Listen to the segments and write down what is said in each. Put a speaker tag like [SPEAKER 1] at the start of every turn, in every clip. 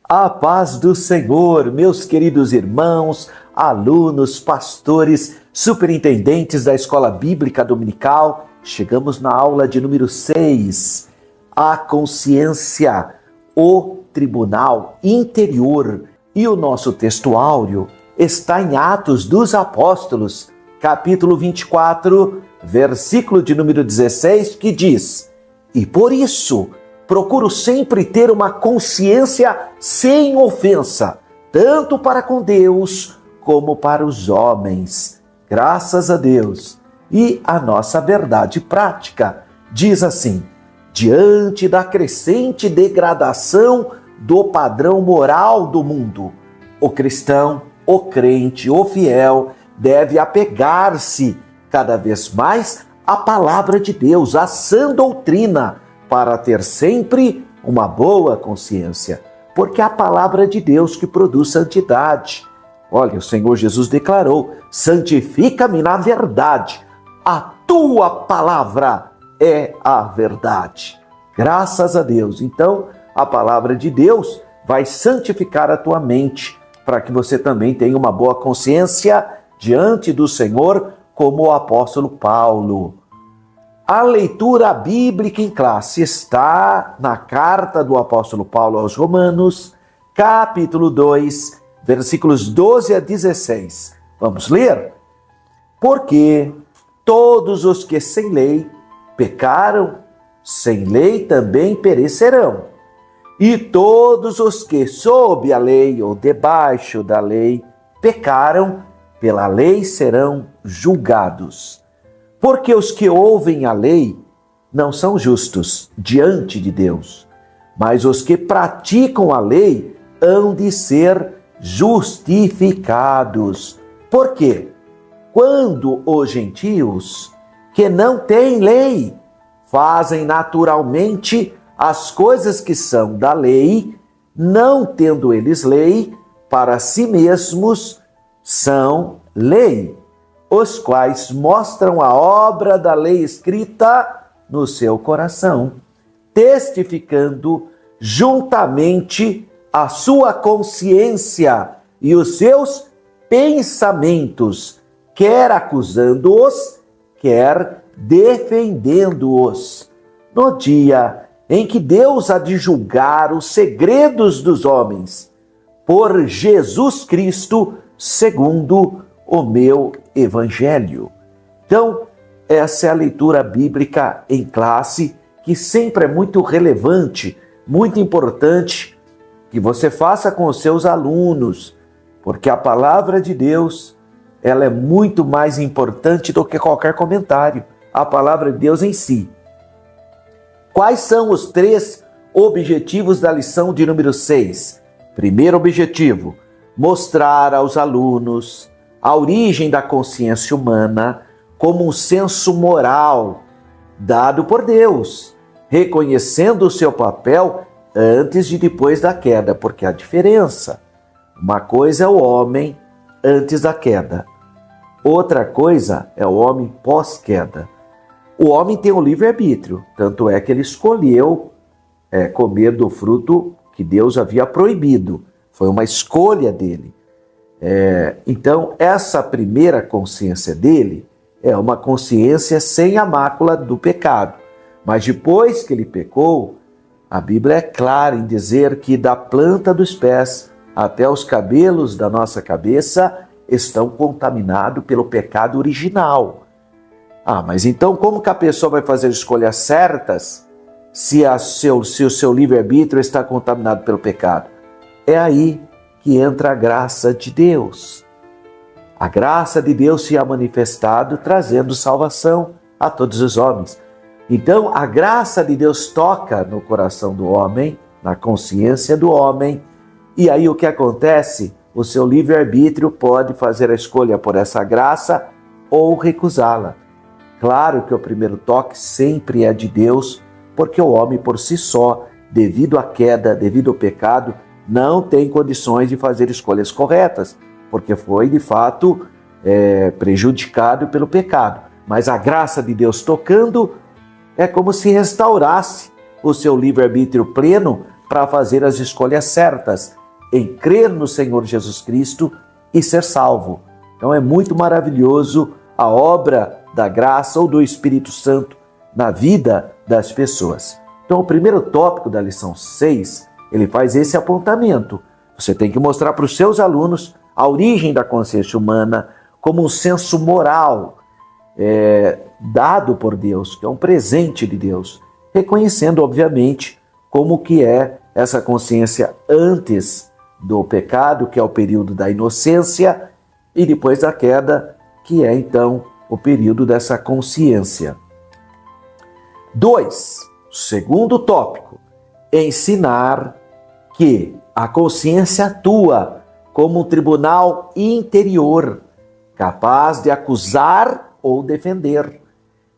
[SPEAKER 1] A paz do Senhor, meus queridos irmãos, alunos, pastores, superintendentes da Escola Bíblica Dominical. Chegamos na aula de número 6. A consciência, o tribunal interior. E o nosso texto áureo está em Atos dos Apóstolos, capítulo 24, versículo de número 16, que diz: E por isso procuro sempre ter uma consciência sem ofensa, tanto para com Deus como para os homens. Graças a Deus. E a nossa verdade prática diz assim: diante da crescente degradação do padrão moral do mundo, o cristão, o crente, o fiel, deve apegar-se cada vez mais à palavra de Deus, à sã doutrina, para ter sempre uma boa consciência, porque é a palavra de Deus que produz santidade. Olha, o Senhor Jesus declarou: santifica-me na verdade, a tua palavra é a verdade. Graças a Deus. Então, a palavra de Deus vai santificar a tua mente, para que você também tenha uma boa consciência diante do Senhor, como o apóstolo Paulo. A leitura bíblica em classe está na carta do apóstolo Paulo aos Romanos, capítulo 2, versículos 12 a 16. Vamos ler? Porque todos os que sem lei pecaram, sem lei também perecerão. E todos os que sob a lei ou debaixo da lei pecaram, pela lei serão julgados. Porque os que ouvem a lei não são justos diante de Deus, mas os que praticam a lei hão de ser justificados. Por quê? Quando os gentios, que não têm lei, fazem naturalmente as coisas que são da lei, não tendo eles lei, para si mesmos são lei, os quais mostram a obra da lei escrita no seu coração, testificando juntamente a sua consciência e os seus pensamentos, quer acusando-os, quer defendendo-os. No dia em que Deus há de julgar os segredos dos homens, por Jesus Cristo, segundo o meu evangelho. Então, essa é a leitura bíblica em classe, que sempre é muito relevante, muito importante que você faça com os seus alunos, porque a palavra de Deus, ela é muito mais importante do que qualquer comentário, a palavra de Deus em si. Quais são os 3 objetivos da lição de número 6? Primeiro objetivo: mostrar aos alunos a origem da consciência humana como um senso moral dado por Deus, reconhecendo o seu papel antes e depois da queda, porque há diferença. Uma coisa é o homem antes da queda, outra coisa é o homem pós-queda. O homem tem o livre-arbítrio, tanto é que ele escolheu comer do fruto que Deus havia proibido. Foi uma escolha dele. Então, essa primeira consciência dele é uma consciência sem a mácula do pecado. Mas depois que ele pecou, a Bíblia é clara em dizer que da planta dos pés até os cabelos da nossa cabeça estão contaminados pelo pecado original. Mas então como que a pessoa vai fazer escolhas certas se o seu livre-arbítrio está contaminado pelo pecado? É aí que entra a graça de Deus. A graça de Deus se há manifestado, trazendo salvação a todos os homens. Então, a graça de Deus toca no coração do homem, na consciência do homem, e aí o que acontece? O seu livre-arbítrio pode fazer a escolha por essa graça ou recusá-la. Claro que o primeiro toque sempre é de Deus, porque o homem por si só, devido à queda, devido ao pecado, não tem condições de fazer escolhas corretas, porque foi, de fato, prejudicado pelo pecado. Mas a graça de Deus tocando é como se restaurasse o seu livre-arbítrio pleno para fazer as escolhas certas, em crer no Senhor Jesus Cristo e ser salvo. Então é muito maravilhoso a obra da graça ou do Espírito Santo na vida das pessoas. Então o primeiro tópico da lição 6, ele faz esse apontamento. Você tem que mostrar para os seus alunos a origem da consciência humana como um senso moral dado por Deus, que é um presente de Deus, reconhecendo, obviamente, como que é essa consciência antes do pecado, que é o período da inocência, e depois da queda, que é então o período dessa consciência. 2. Segundo tópico, ensinar que a consciência atua como um tribunal interior, capaz de acusar ou defender,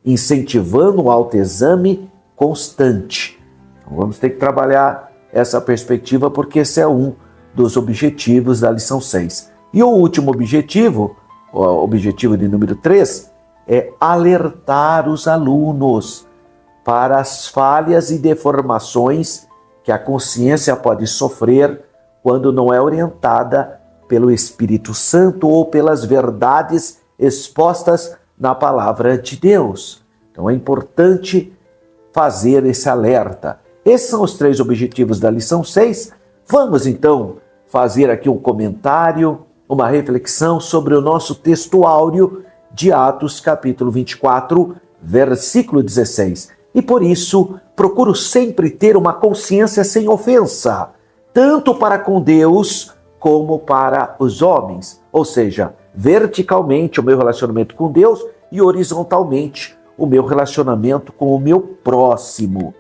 [SPEAKER 1] incentivando o autoexame constante. Então, vamos ter que trabalhar essa perspectiva, porque esse é um dos objetivos da lição 6. E o último objetivo, o objetivo de número 3, é alertar os alunos para as falhas e deformações que a consciência pode sofrer quando não é orientada pelo Espírito Santo ou pelas verdades expostas na palavra de Deus. Então é importante fazer esse alerta. Esses são os 3 objetivos da lição 6. Vamos então fazer aqui um comentário, uma reflexão sobre o nosso texto áureo de Atos, capítulo 24, versículo 16. E por isso, procuro sempre ter uma consciência sem ofensa, tanto para com Deus como para os homens. Ou seja, verticalmente o meu relacionamento com Deus e horizontalmente o meu relacionamento com o meu próximo.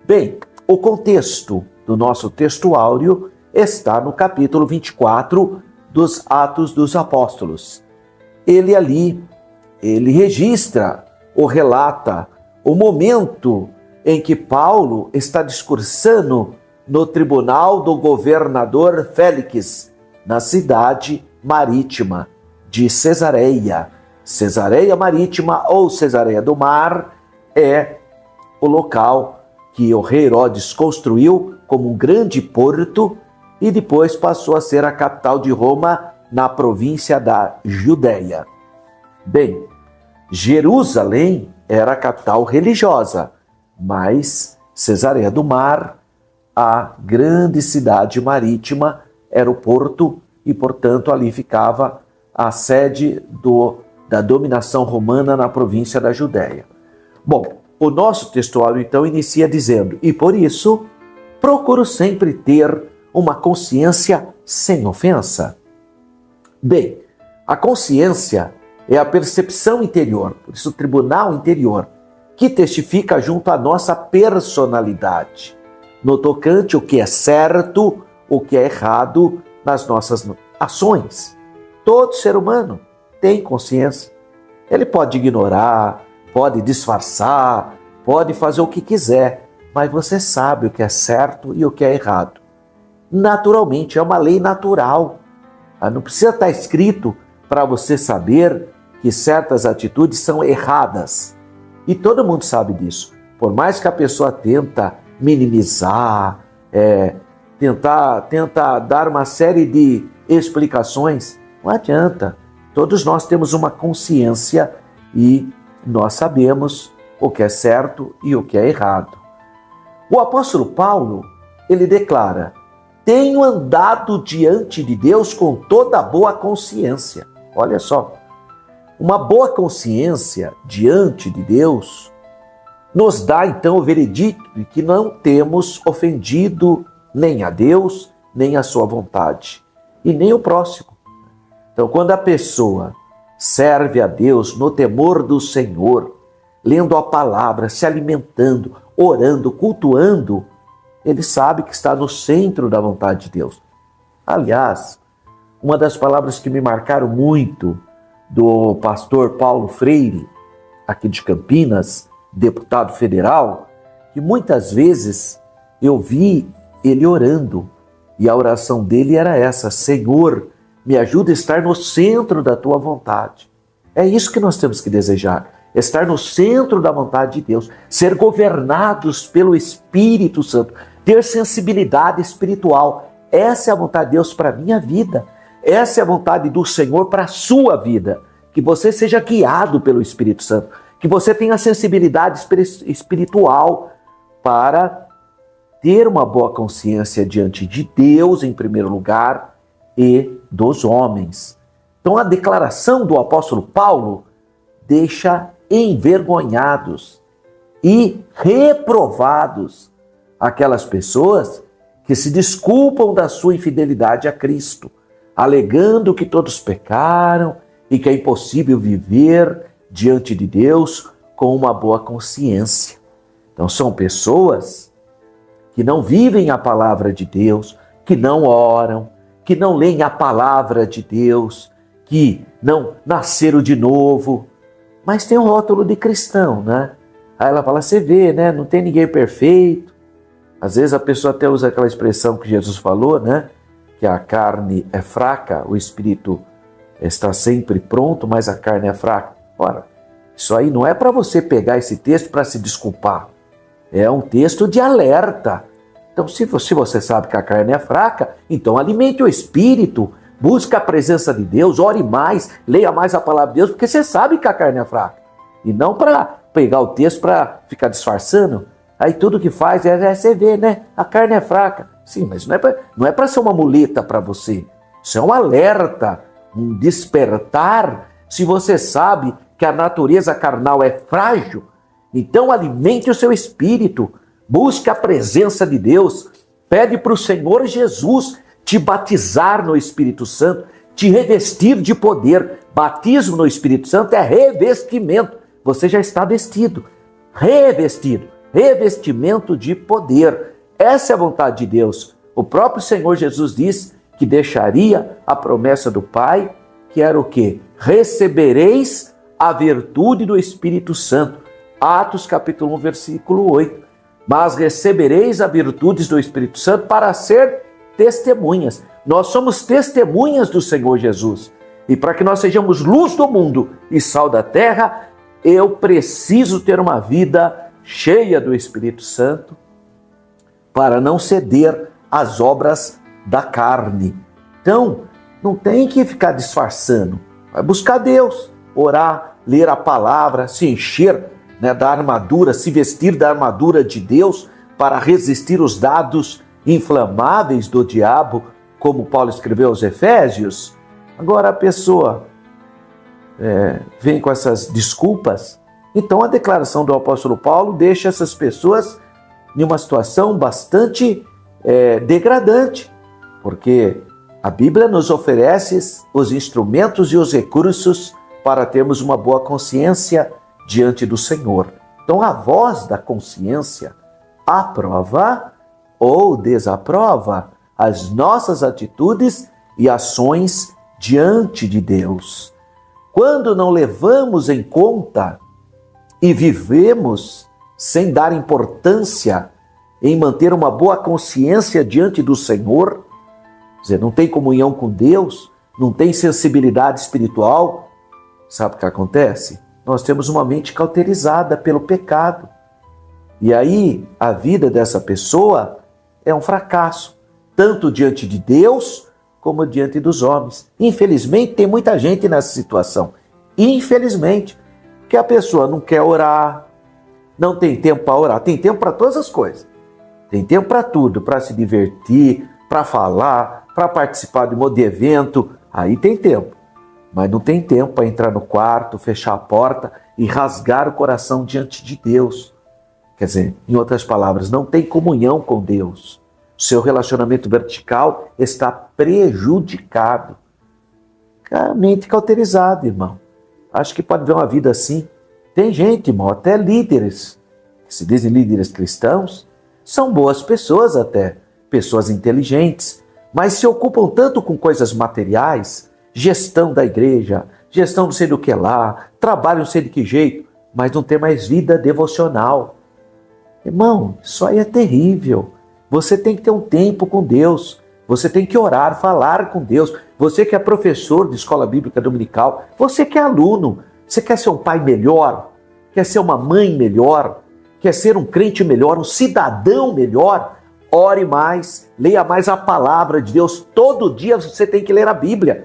[SPEAKER 1] Bem, o contexto do nosso texto áureo está no capítulo 24 dos Atos dos Apóstolos. Ele registra ou relata o momento em que Paulo está discursando no tribunal do governador Félix, na cidade marítima de Cesareia. Cesareia Marítima ou Cesareia do Mar é o local que o rei Herodes construiu como um grande porto e depois passou a ser a capital de Roma na província da Judéia. Bem, Jerusalém era a capital religiosa, mas Cesareia do Mar, a grande cidade marítima, era o porto e, portanto, ali ficava a sede da dominação romana na província da Judéia. Bom, o nosso textuário então inicia dizendo: e por isso procuro sempre ter uma consciência sem ofensa. Bem, a consciência é a percepção interior, por isso o tribunal interior, que testifica junto à nossa personalidade, no tocante o que é certo, o que é errado nas nossas ações. Todo ser humano tem consciência. Ele pode ignorar, pode disfarçar, pode fazer o que quiser, mas você sabe o que é certo e o que é errado. Naturalmente, é uma lei natural. Não precisa estar escrito para você saber que certas atitudes são erradas. E todo mundo sabe disso. Por mais que a pessoa tenta minimizar, tenta dar uma série de explicações, não adianta. Todos nós temos uma consciência e nós sabemos o que é certo e o que é errado. O apóstolo Paulo, ele declara: tenho andado diante de Deus com toda boa consciência. Olha só, uma boa consciência diante de Deus nos dá então o veredito de que não temos ofendido nem a Deus, nem a sua vontade, e nem o próximo. Então, quando a pessoa serve a Deus no temor do Senhor, lendo a palavra, se alimentando, orando, cultuando, ele sabe que está no centro da vontade de Deus. Aliás, uma das palavras que me marcaram muito do pastor Paulo Freire, aqui de Campinas, deputado federal, que muitas vezes eu vi ele orando, e a oração dele era essa: Senhor, me ajuda a estar no centro da tua vontade. É isso que nós temos que desejar, estar no centro da vontade de Deus, ser governados pelo Espírito Santo, ter sensibilidade espiritual. Essa é a vontade de Deus para a minha vida. Essa é a vontade do Senhor para a sua vida. Que você seja guiado pelo Espírito Santo. Que você tenha sensibilidade espiritual para ter uma boa consciência diante de Deus, em primeiro lugar, e dos homens. Então a declaração do apóstolo Paulo deixa envergonhados e reprovados aquelas pessoas que se desculpam da sua infidelidade a Cristo, alegando que todos pecaram e que é impossível viver diante de Deus com uma boa consciência. Então são pessoas que não vivem a palavra de Deus, que não oram, que não leem a palavra de Deus, que não nasceram de novo, mas tem um rótulo de cristão, né? Aí ela fala, você vê, né? Não tem ninguém perfeito. Às vezes a pessoa até usa aquela expressão que Jesus falou, né? Que a carne é fraca, o espírito está sempre pronto, mas a carne é fraca. Ora, isso aí não é para você pegar esse texto para se desculpar. É um texto de alerta. Então, se você sabe que a carne é fraca, então alimente o espírito, busque a presença de Deus, ore mais, leia mais a palavra de Deus, porque você sabe que a carne é fraca. E não para pegar o texto para ficar disfarçando. Aí tudo que faz é você vê, né? A carne é fraca. Sim, mas não é para ser uma muleta para você. Isso é um alerta, um despertar. Se você sabe que a natureza carnal é frágil, então alimente o seu espírito, busque a presença de Deus, pede para o Senhor Jesus te batizar no Espírito Santo, te revestir de poder. Batismo no Espírito Santo é revestimento. Você já está vestido, revestido, revestimento de poder. Essa é a vontade de Deus. O próprio Senhor Jesus diz que deixaria a promessa do Pai, que era o quê? Recebereis a virtude do Espírito Santo. Atos capítulo 1, versículo 8. Mas recebereis a virtude do Espírito Santo para ser testemunhas. Nós somos testemunhas do Senhor Jesus. E para que nós sejamos luz do mundo e sal da terra, eu preciso ter uma vida cheia do Espírito Santo para não ceder às obras da carne. Então, não tem que ficar disfarçando. Vai buscar Deus, orar, ler a palavra, se encher, né, da armadura, se vestir da armadura de Deus para resistir os dardos inflamáveis do diabo, como Paulo escreveu aos Efésios. Agora a pessoa vem com essas desculpas, então a declaração do apóstolo Paulo deixa essas pessoas em uma situação bastante degradante, porque a Bíblia nos oferece os instrumentos e os recursos para termos uma boa consciência diante do Senhor. Então a voz da consciência aprova ou desaprova as nossas atitudes e ações diante de Deus. Quando não levamos em conta e vivemos sem dar importância em manter uma boa consciência diante do Senhor, quer dizer, não tem comunhão com Deus, não tem sensibilidade espiritual, sabe o que acontece? Nós temos uma mente cauterizada pelo pecado. E aí a vida dessa pessoa é um fracasso, tanto diante de Deus como diante dos homens. Infelizmente tem muita gente nessa situação. Infelizmente, porque a pessoa não quer orar, não tem tempo para orar, tem tempo para todas as coisas. Tem tempo para tudo, para se divertir, para falar, para participar de evento, aí tem tempo. Mas não tem tempo para entrar no quarto, fechar a porta e rasgar o coração diante de Deus. Quer dizer, em outras palavras, não tem comunhão com Deus. Seu relacionamento vertical está prejudicado. A mente cauterizada, irmão. Acho que pode ver uma vida assim. Tem gente, irmão, até líderes, que se dizem líderes cristãos, são boas pessoas até, pessoas inteligentes, mas se ocupam tanto com coisas materiais, gestão da igreja, gestão não sei do que lá, trabalho não sei de que jeito, mas não tem mais vida devocional. Irmão, isso aí é terrível. Você tem que ter um tempo com Deus, você tem que orar, falar com Deus. Você que é professor de escola bíblica dominical, você que é aluno, você quer ser um pai melhor, quer ser uma mãe melhor, quer ser um crente melhor, um cidadão melhor, ore mais, leia mais a palavra de Deus. Todo dia você tem que ler a Bíblia.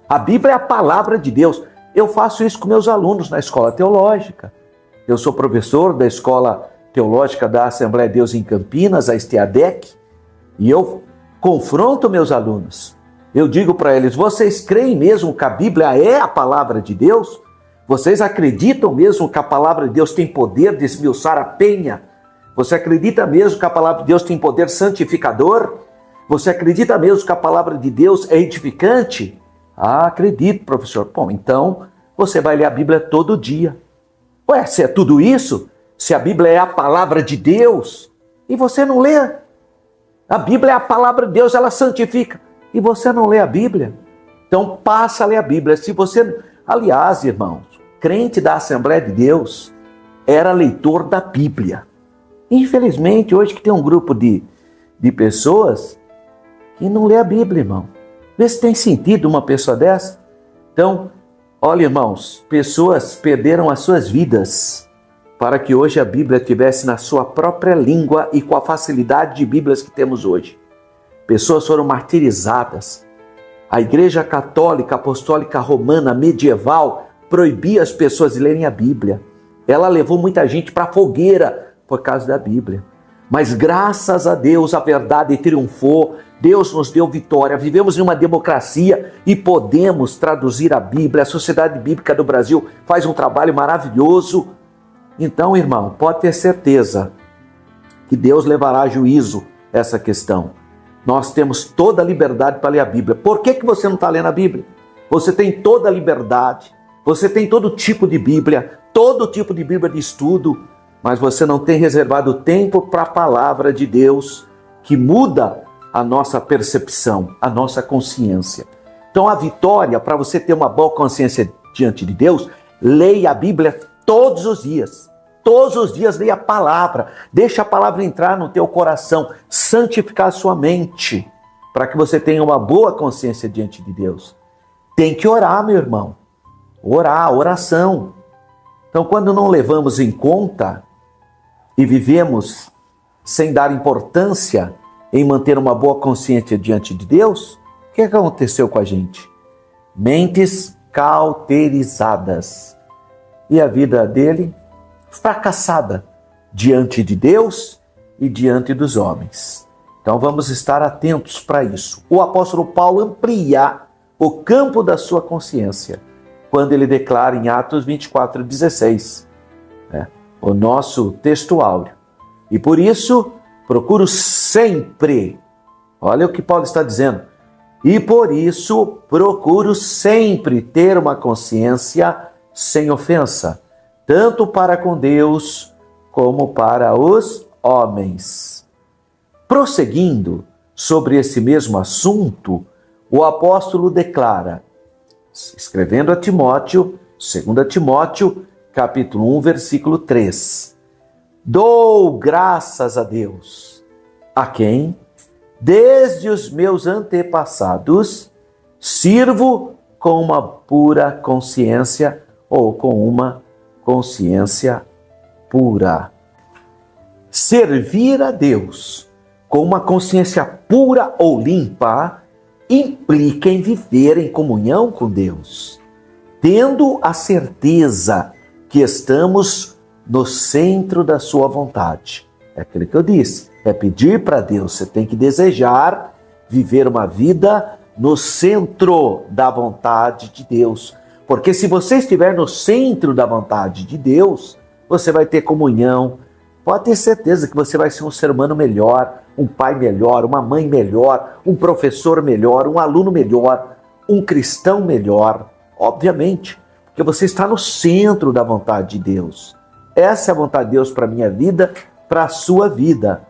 [SPEAKER 1] A Bíblia é a palavra de Deus. Eu faço isso com meus alunos na escola teológica. Eu sou professor da Escola Teológica da Assembleia de Deus em Campinas, a STADEC, e eu confronto meus alunos. Eu digo para eles: vocês creem mesmo que a Bíblia é a palavra de Deus? Vocês acreditam mesmo que a palavra de Deus tem poder de esmiuçar a penha? Você acredita mesmo que a palavra de Deus tem poder santificador? Você acredita mesmo que a palavra de Deus é edificante? Ah, acredito, professor. Bom, então você vai ler a Bíblia todo dia. Ué, se é tudo isso, se a Bíblia é a palavra de Deus, e você não lê? A Bíblia é a palavra de Deus, ela santifica, e você não lê a Bíblia? Então passa a ler a Bíblia. Se você, aliás, irmãos, crente da Assembleia de Deus, era leitor da Bíblia. Infelizmente, hoje que tem um grupo de pessoas que não lê a Bíblia, irmão. Vê se tem sentido uma pessoa dessa. Então, olha, irmãos, pessoas perderam as suas vidas para que hoje a Bíblia estivesse na sua própria língua e com a facilidade de Bíblias que temos hoje. Pessoas foram martirizadas. A Igreja Católica Apostólica Romana medieval proibia as pessoas de lerem a Bíblia. Ela levou muita gente para a fogueira por causa da Bíblia. Mas graças a Deus a verdade triunfou, Deus nos deu vitória, vivemos em uma democracia e podemos traduzir a Bíblia. A Sociedade Bíblica do Brasil faz um trabalho maravilhoso. Então, irmão, pode ter certeza que Deus levará a juízo essa questão. Nós temos toda a liberdade para ler a Bíblia. Por que você não está lendo a Bíblia? Você tem toda a liberdade, você tem todo tipo de Bíblia de estudo, mas você não tem reservado tempo para a palavra de Deus, que muda a nossa percepção, a nossa consciência. Então a vitória, para você ter uma boa consciência diante de Deus, leia a Bíblia todos os dias. Todos os dias leia a palavra, deixa a palavra entrar no teu coração, santificar a sua mente, para que você tenha uma boa consciência diante de Deus. Tem que orar, meu irmão. Orar, oração. Então, quando não levamos em conta e vivemos sem dar importância em manter uma boa consciência diante de Deus, o que aconteceu com a gente? Mentes cauterizadas. E a vida dele fracassada diante de Deus e diante dos homens. Então vamos estar atentos para isso. O apóstolo Paulo amplia o campo da sua consciência quando ele declara em Atos 24:16, o nosso texto áureo. E por isso procuro sempre, olha o que Paulo está dizendo, e por isso procuro sempre ter uma consciência sem ofensa, tanto para com Deus como para os homens. Prosseguindo sobre esse mesmo assunto, o apóstolo declara, escrevendo a Timóteo, 2 Timóteo, capítulo 1, versículo 3. Dou graças a Deus, a quem, desde os meus antepassados, sirvo com uma pura consciência ou com uma consciência pura. Servir a Deus com uma consciência pura ou limpa implica em viver em comunhão com Deus, tendo a certeza que estamos no centro da sua vontade. É aquilo que eu disse, é pedir para Deus, você tem que desejar viver uma vida no centro da vontade de Deus. Porque se você estiver no centro da vontade de Deus, você vai ter comunhão. Pode ter certeza que você vai ser um ser humano melhor, um pai melhor, uma mãe melhor, um professor melhor, um aluno melhor, um cristão melhor. Obviamente, porque você está no centro da vontade de Deus. Essa é a vontade de Deus para a minha vida, para a sua vida.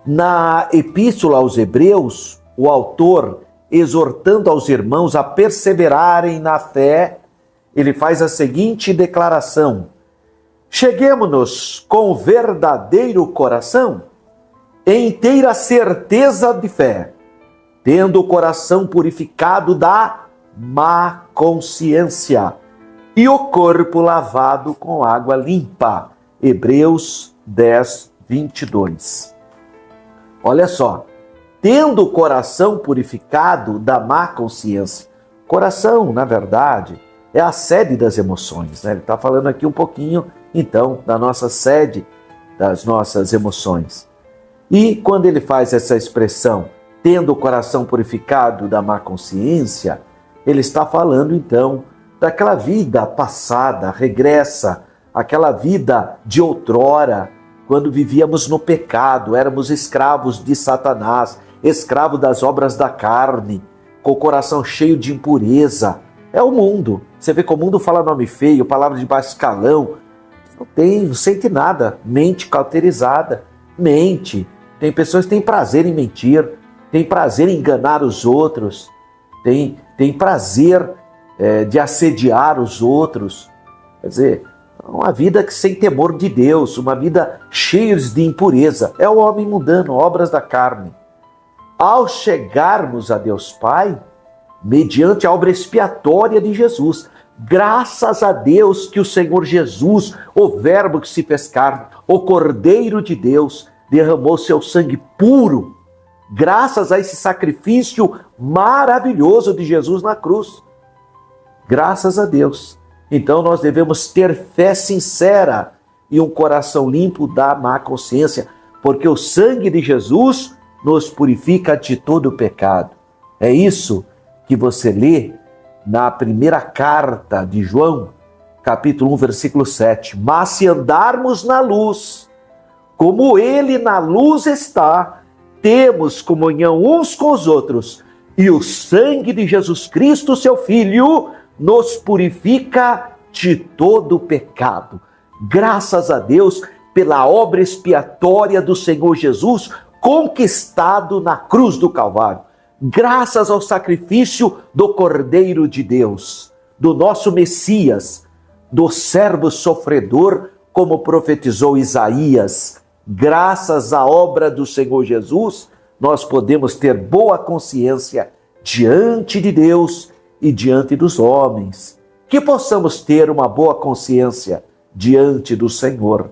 [SPEAKER 1] Na Epístola aos Hebreus, o autor, exortando aos irmãos a perseverarem na fé, ele faz a seguinte declaração: cheguemo-nos com verdadeiro coração, em inteira certeza de fé, tendo o coração purificado da má consciência e o corpo lavado com água limpa. Hebreus 10, 22. Olha só, tendo o coração purificado da má consciência. Coração, na verdade, é a sede das emoções, né? Ele está falando aqui um pouquinho, então, da nossa sede, das nossas emoções. E quando ele faz essa expressão, tendo o coração purificado da má consciência, ele está falando, então, daquela vida passada, regressa, aquela vida de outrora, quando vivíamos no pecado, éramos escravos de Satanás, escravos das obras da carne, com o coração cheio de impureza. É o mundo. Você vê que o mundo fala nome feio, palavra de baixo escalão. Não sente nada. Mente cauterizada. Mente. Tem pessoas que têm prazer em mentir, têm prazer em enganar os outros, têm prazer de assediar os outros. Quer dizer, uma vida que sem temor de Deus, uma vida cheia de impureza. É o homem mundano, obras da carne. Ao chegarmos a Deus Pai, mediante a obra expiatória de Jesus, graças a Deus que o Senhor Jesus, o Verbo que se fez carne, o Cordeiro de Deus, derramou seu sangue puro, graças a esse sacrifício maravilhoso de Jesus na cruz. Graças a Deus. Então nós devemos ter fé sincera e um coração limpo da má consciência, porque o sangue de Jesus nos purifica de todo o pecado. É isso que você lê na primeira carta de João, capítulo 1, versículo 7. Mas se andarmos na luz, como ele na luz está, temos comunhão uns com os outros, e o sangue de Jesus Cristo, seu Filho, nos purifica de todo o pecado. Graças a Deus pela obra expiatória do Senhor Jesus, conquistado na cruz do Calvário. Graças ao sacrifício do Cordeiro de Deus, do nosso Messias, do servo sofredor, como profetizou Isaías. Graças à obra do Senhor Jesus, nós podemos ter boa consciência diante de Deus e diante dos homens. Que possamos ter uma boa consciência diante do Senhor,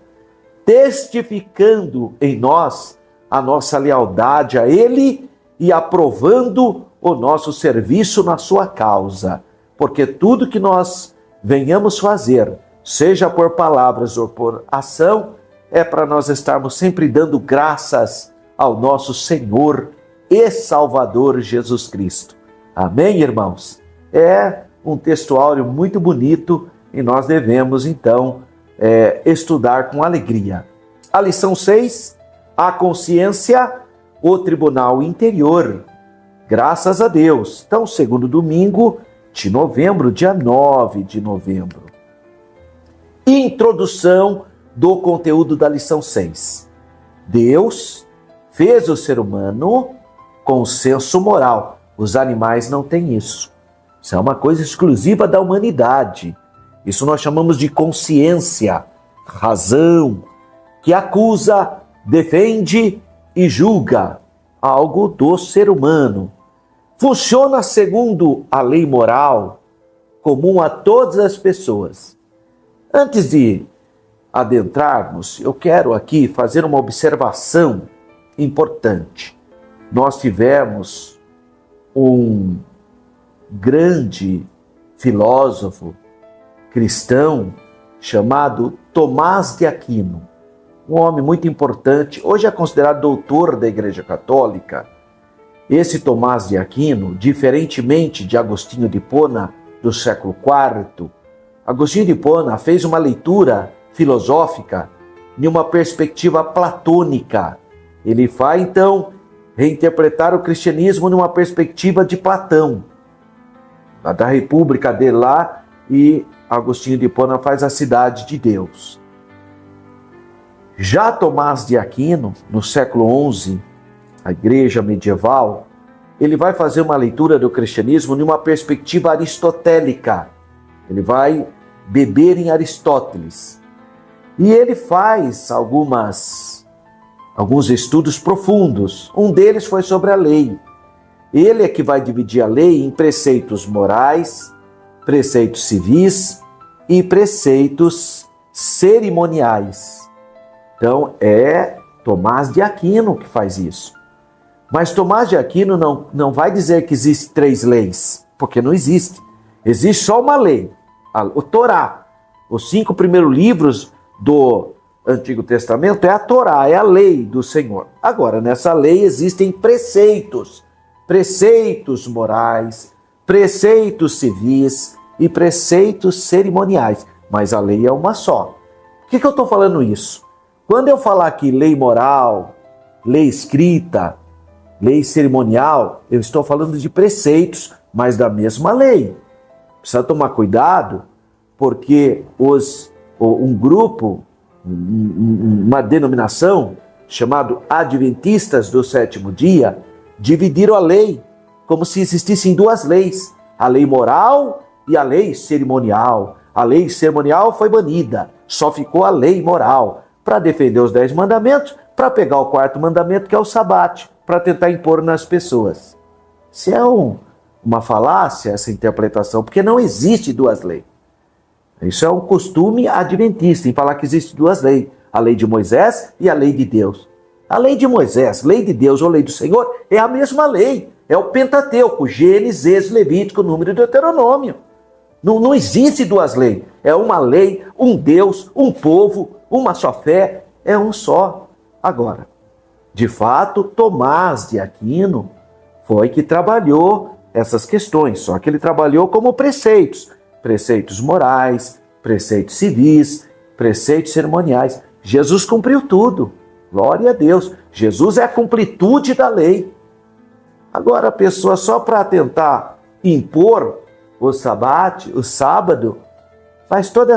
[SPEAKER 1] testificando em nós a nossa lealdade a Ele e aprovando o nosso serviço na sua causa. Porque tudo que nós venhamos fazer, seja por palavras ou por ação, é para nós estarmos sempre dando graças ao nosso Senhor e Salvador Jesus Cristo. Amém, irmãos? É um textuário muito bonito e nós devemos, então, estudar com alegria. A lição 6, a consciência, o tribunal interior. Graças a Deus. Então, segundo domingo de novembro, dia 9 de novembro. Introdução do conteúdo da lição 6. Deus fez o ser humano com senso moral. Os animais não têm isso. Isso é uma coisa exclusiva da humanidade. Isso nós chamamos de consciência, razão, que acusa, defende e julga algo do ser humano. Funciona segundo a lei moral comum a todas as pessoas. Antes de adentrarmos, eu quero aqui fazer uma observação importante. Nós tivemos um grande filósofo cristão chamado Tomás de Aquino, um homem muito importante, hoje é considerado doutor da Igreja Católica. Esse Tomás de Aquino, diferentemente de Agostinho de Hipona, do século IV, Agostinho de Hipona fez uma leitura filosófica em uma perspectiva platônica. Ele vai, então, reinterpretar o cristianismo numa perspectiva de Platão, da República dele lá, e Agostinho de Hipona faz a Cidade de Deus. Já Tomás de Aquino, no século XI, a igreja medieval, ele vai fazer uma leitura do cristianismo numa perspectiva aristotélica. Ele vai beber em Aristóteles. E ele faz alguns estudos profundos. Um deles foi sobre a lei. Ele é que vai dividir a lei em preceitos morais, preceitos civis e preceitos cerimoniais. Então, é Tomás de Aquino que faz isso. Mas Tomás de Aquino não vai dizer que existem 3 leis, porque não existe. Existe só uma lei, o Torá. Os 5 primeiros livros do Antigo Testamento é a Torá, é a lei do Senhor. Agora, nessa lei existem preceitos, preceitos morais, preceitos civis e preceitos cerimoniais. Mas a lei é uma só. Por que eu estou falando isso? Quando eu falar aqui lei moral, lei escrita, lei cerimonial, eu estou falando de preceitos, mas da mesma lei. Precisa tomar cuidado, porque um grupo, uma denominação, chamado Adventistas do Sétimo Dia, dividiram a lei, como se existissem 2 leis, a lei moral e a lei cerimonial. A lei cerimonial foi banida, só ficou a lei moral, para defender os 10 mandamentos, para pegar o 4º mandamento, que é o sabate, para tentar impor nas pessoas. Isso é uma falácia, essa interpretação, porque não existe 2 leis. Isso é um costume adventista, em falar que existe 2 leis, a lei de Moisés e a lei de Deus. A lei de Moisés, lei de Deus ou lei do Senhor, é a mesma lei, é o Pentateuco, Gênesis, Êxodo, Levítico, Número e Deuteronômio. Não existe 2 leis, é uma lei, um Deus, um povo, uma só fé, é um só. Agora, de fato, Tomás de Aquino foi que trabalhou essas questões, só que ele trabalhou como preceitos, preceitos morais, preceitos civis, preceitos cerimoniais. Jesus cumpriu tudo, glória a Deus. Jesus é a completude da lei. Agora a pessoa só para tentar impor o sábado, faz toda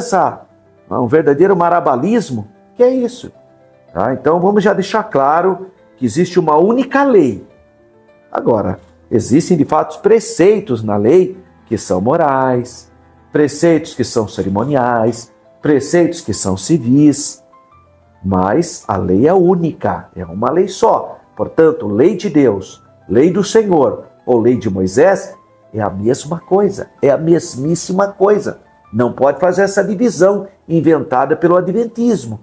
[SPEAKER 1] um verdadeiro marabalismo. Que é isso? Tá? Então vamos já deixar claro que existe uma única lei. Agora, existem de fato preceitos na lei que são morais, preceitos que são cerimoniais, preceitos que são civis, mas a lei é única, é uma lei só. Portanto, lei de Deus, lei do Senhor ou lei de Moisés é a mesma coisa, é a mesmíssima coisa. Não pode fazer essa divisão inventada pelo Adventismo.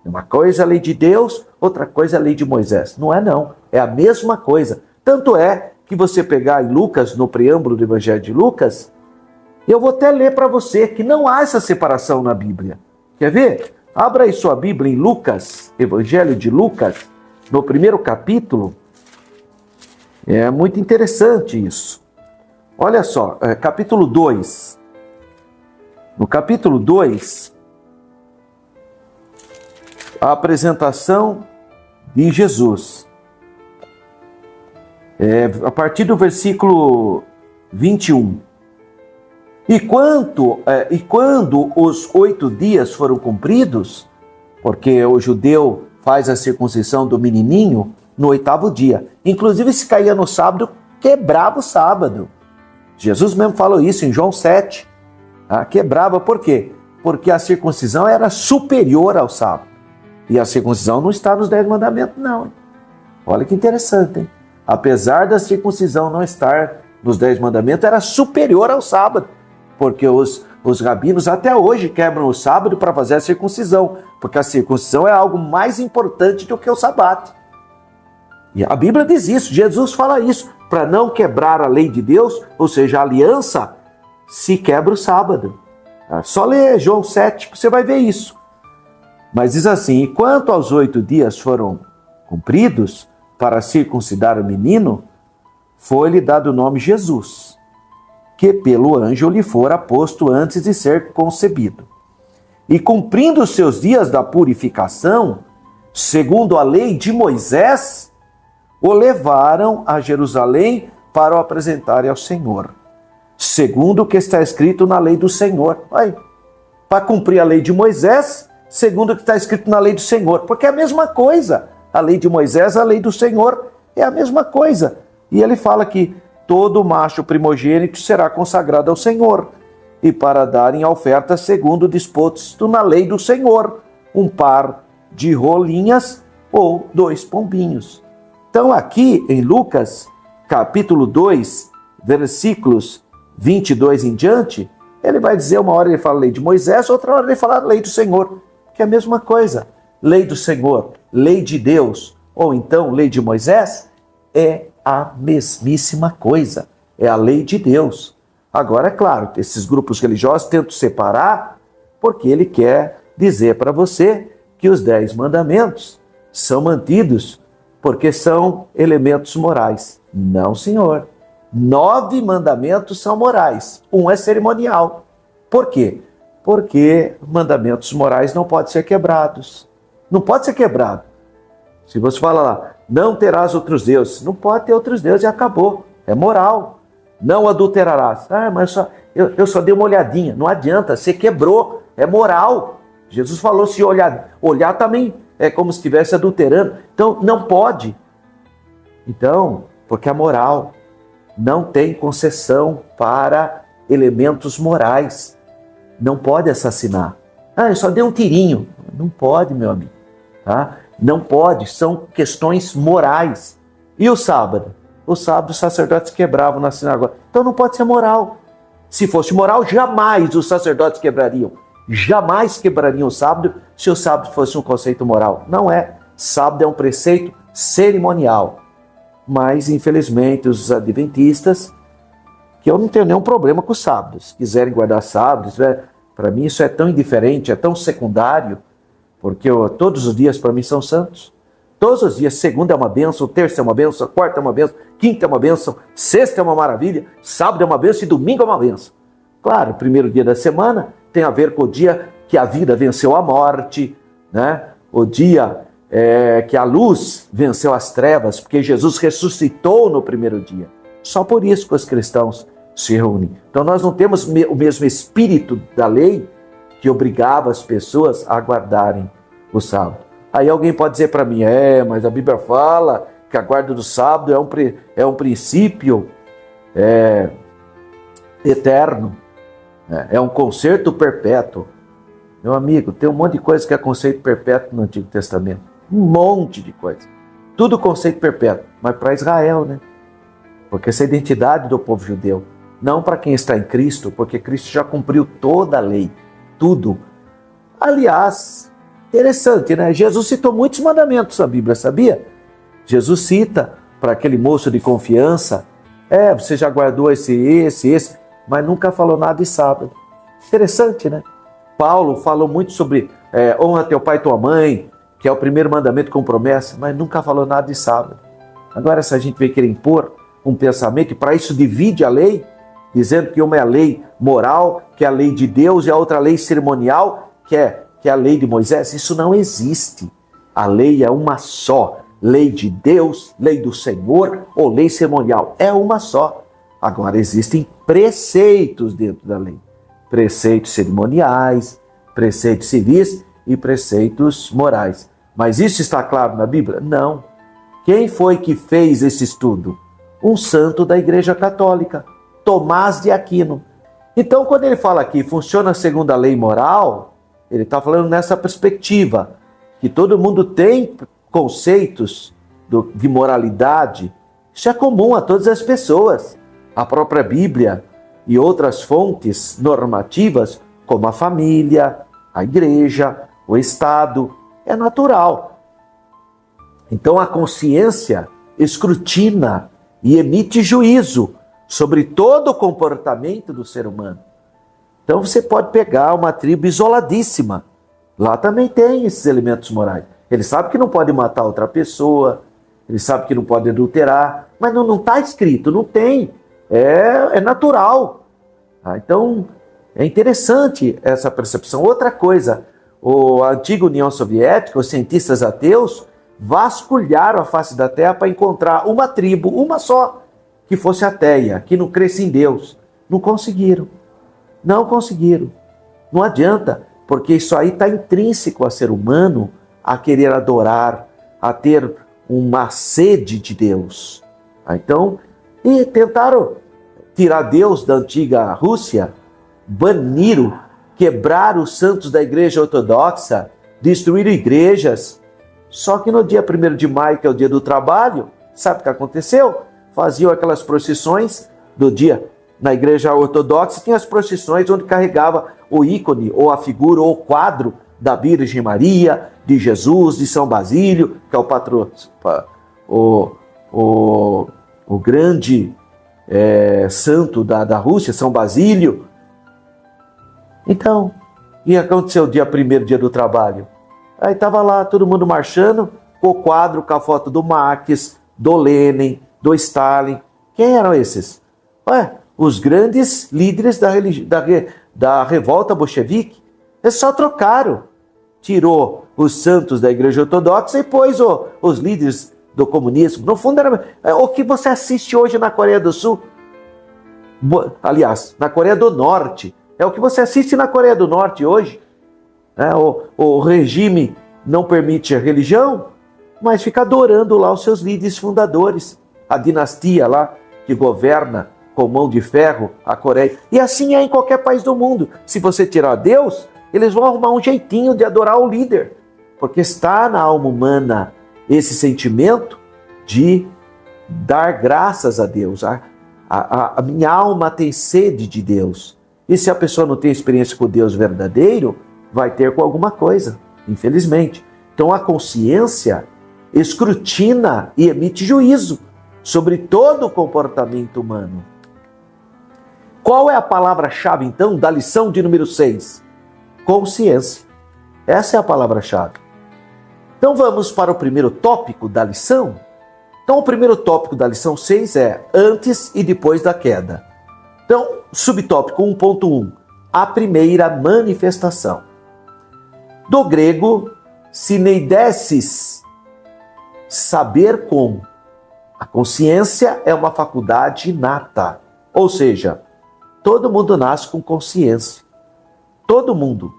[SPEAKER 1] Uma coisa é a lei de Deus, outra coisa é a lei de Moisés. Não é não, é a mesma coisa. Tanto é que você pegar em Lucas, no preâmbulo do Evangelho de Lucas, eu vou até ler para você que não há essa separação na Bíblia. Quer ver? Abra aí sua Bíblia em Lucas, Evangelho de Lucas, no 1º capítulo. É muito interessante isso. Olha só, capítulo 2. No capítulo 2, a apresentação de Jesus. A partir do versículo 21. E quando os 8 dias foram cumpridos, porque o judeu faz a circuncisão do menininho no 8º dia. Inclusive, se caía no sábado, quebrava o sábado. Jesus mesmo falou isso em João 7. Quebrava, por quê? Porque a circuncisão era superior ao sábado. E a circuncisão não está nos 10 mandamentos, não. Olha que interessante, hein? Apesar da circuncisão não estar nos 10 mandamentos, era superior ao sábado. Porque os rabinos até hoje quebram o sábado para fazer a circuncisão. Porque a circuncisão é algo mais importante do que o sabate. E a Bíblia diz isso, Jesus fala isso. Para não quebrar a lei de Deus, ou seja, a aliança, se quebra o sábado. Só ler João 7 que você vai ver isso. Mas diz assim: e quanto aos 8 dias foram cumpridos para circuncidar o menino, foi-lhe dado o nome Jesus, que pelo anjo lhe fora posto antes de ser concebido. E cumprindo os seus dias da purificação, segundo a lei de Moisés, o levaram a Jerusalém para o apresentarem ao Senhor, segundo o que está escrito na lei do Senhor. Para cumprir a lei de Moisés, segundo o que está escrito na lei do Senhor, porque é a mesma coisa. A lei de Moisés, a lei do Senhor, é a mesma coisa. E ele fala que todo macho primogênito será consagrado ao Senhor, e para darem a oferta segundo disposto na lei do Senhor, um par de rolinhas ou 2 pombinhos. Então aqui em Lucas, capítulo 2, versículos 22 em diante, ele vai dizer, uma hora ele fala lei de Moisés, outra hora ele fala lei do Senhor, que é a mesma coisa. Lei do Senhor, lei de Deus, ou então lei de Moisés, é a mesmíssima coisa, é a lei de Deus. Agora, é claro, esses grupos religiosos tentam separar porque ele quer dizer para você que os 10 mandamentos são mantidos porque são elementos morais. Não, senhor. 9 mandamentos são morais, um é cerimonial. Por quê? Porque mandamentos morais não podem ser quebrados. Não pode ser quebrado. Se você fala lá, não terás outros deuses, não pode ter outros deuses e acabou. É moral. Não adulterarás. Ah, mas eu só dei uma olhadinha. Não adianta, você quebrou. É moral. Jesus falou, se olhar também é como se estivesse adulterando. Então, não pode. Então, porque a moral não tem concessão para elementos morais. Não pode assassinar. Ah, eu só dei um tirinho. Não pode, meu amigo. Tá? Não pode, são questões morais. E o sábado? O sábado os sacerdotes quebravam na sinagoga. Então não pode ser moral. Se fosse moral, jamais os sacerdotes quebrariam. Jamais quebrariam o sábado se o sábado fosse um conceito moral. Não é. Sábado é um preceito cerimonial. Mas, infelizmente, os adventistas, que eu não tenho nenhum problema com os sábados, se quiserem guardar sábados, para mim isso é tão indiferente, é tão secundário, porque todos os dias para mim são santos. Todos os dias, segunda é uma bênção, terça é uma bênção, quarta é uma bênção, quinta é uma bênção, sexta é uma maravilha, sábado é uma bênção e domingo é uma bênção. Claro, o primeiro dia da semana tem a ver com o dia que a vida venceu a morte, né? O dia que a luz venceu as trevas, porque Jesus ressuscitou no primeiro dia. Só por isso que os cristãos se reúnem. Então nós não temos o mesmo espírito da lei que obrigava as pessoas a guardarem o sábado. Aí alguém pode dizer para mim, mas a Bíblia fala que a guarda do sábado é um princípio eterno, é um concerto perpétuo. Meu amigo, tem um monte de coisa que é conceito perpétuo no Antigo Testamento. Um monte de coisa. Tudo conceito perpétuo, mas para Israel, né? Porque essa é a identidade do povo judeu. Não para quem está em Cristo, porque Cristo já cumpriu toda a lei. Tudo. Aliás, interessante, né? Jesus citou muitos mandamentos na Bíblia, sabia? Jesus cita para aquele moço de confiança, você já guardou esse, mas nunca falou nada de sábado. Interessante, né? Paulo falou muito sobre honra teu pai e tua mãe, que é o primeiro mandamento com promessa, mas nunca falou nada de sábado. Agora, se a gente vai querer impor um pensamento, e para isso divide a lei, dizendo que uma é a lei moral, que é a lei de Deus, e a outra a lei cerimonial, que é a lei de Moisés, isso não existe. A lei é uma só. Lei de Deus, lei do Senhor ou lei cerimonial. É uma só. Agora, existem preceitos dentro da lei. Preceitos cerimoniais, preceitos civis e preceitos morais. Mas isso está claro na Bíblia? Não. Quem foi que fez esse estudo? Um santo da Igreja Católica, Tomás de Aquino. Então, quando ele fala aqui, funciona segundo a lei moral, ele está falando nessa perspectiva, que todo mundo tem conceitos de moralidade. Isso é comum a todas as pessoas. A própria Bíblia e outras fontes normativas, como a família, a igreja, o Estado, é natural. Então a consciência escrutina e emite juízo sobre todo o comportamento do ser humano. Então você pode pegar uma tribo isoladíssima. Lá também tem esses elementos morais. Ele sabe que não pode matar outra pessoa, ele sabe que não pode adulterar, mas não está escrito, não tem. É natural. Então é interessante essa percepção. Outra coisa, a antiga União Soviética, os cientistas ateus, vasculharam a face da Terra para encontrar uma tribo, uma só, que fosse ateia, que não cresce em Deus. Não conseguiram. Não conseguiram. Não adianta, porque isso aí está intrínseco ao ser humano, a querer adorar, a ter uma sede de Deus. Então, e tentaram tirar Deus da antiga Rússia, baniram, quebraram os santos da igreja ortodoxa, destruíram igrejas. Só que no dia 1º de maio, que é o dia do trabalho, sabe o que aconteceu? Faziam aquelas procissões do dia. Na igreja ortodoxa tinha as procissões onde carregava o ícone, ou a figura, ou o quadro da Virgem Maria, de Jesus, de São Basílio, que é o o grande santo da Rússia, São Basílio. Então, e aconteceu o dia primeiro, dia do trabalho? Aí estava lá todo mundo marchando, com o quadro, com a foto do Marx, do Lenin, do Stalin. Quem eram esses? Os grandes líderes da revolta bolchevique. Eles só trocaram. Tirou os santos da Igreja Ortodoxa e pôs os líderes do comunismo. No fundo, era o que você assiste hoje na Coreia do Sul. Aliás, na Coreia do Norte. É o que você assiste na Coreia do Norte hoje. O regime não permite a religião, mas fica adorando lá os seus líderes fundadores. A dinastia lá que governa com mão de ferro a Coreia. E assim é em qualquer país do mundo. Se você tirar Deus, eles vão arrumar um jeitinho de adorar o líder. Porque está na alma humana esse sentimento de dar graças a Deus. A minha alma tem sede de Deus. E se a pessoa não tem experiência com Deus verdadeiro, vai ter com alguma coisa, infelizmente. Então a consciência escrutina e emite juízo sobre todo o comportamento humano. Qual é a palavra-chave, então, da lição de número 6? Consciência. Essa é a palavra-chave. Então vamos para o primeiro tópico da lição. Então o primeiro tópico da lição 6 é antes e depois da queda. Então, subtópico 1.1, a primeira manifestação. Do grego, sineidesis, saber com. A consciência é uma faculdade inata, ou seja, todo mundo nasce com consciência. Todo mundo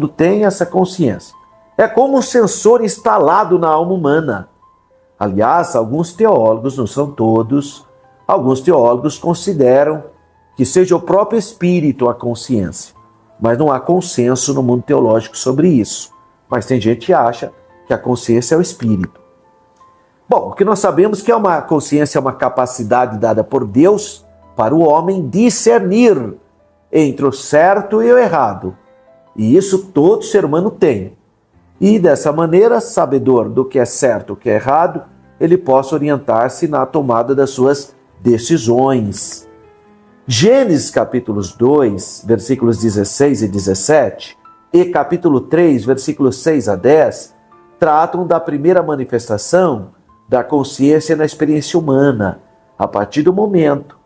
[SPEAKER 1] tem essa consciência. É como um sensor instalado na alma humana. Aliás, alguns teólogos, não são todos, alguns teólogos consideram que seja o próprio espírito a consciência. Mas não há consenso no mundo teológico sobre isso. Mas tem gente que acha que a consciência é o espírito. Bom, o que nós sabemos é que uma consciência é uma capacidade dada por Deus para o homem discernir entre o certo e o errado. E isso todo ser humano tem. E dessa maneira, sabedor do que é certo e o que é errado, ele possa orientar-se na tomada das suas decisões. Gênesis capítulos 2, versículos 16 e 17, e capítulo 3, versículos 6 a 10, tratam da primeira manifestação da consciência na experiência humana, a partir do momento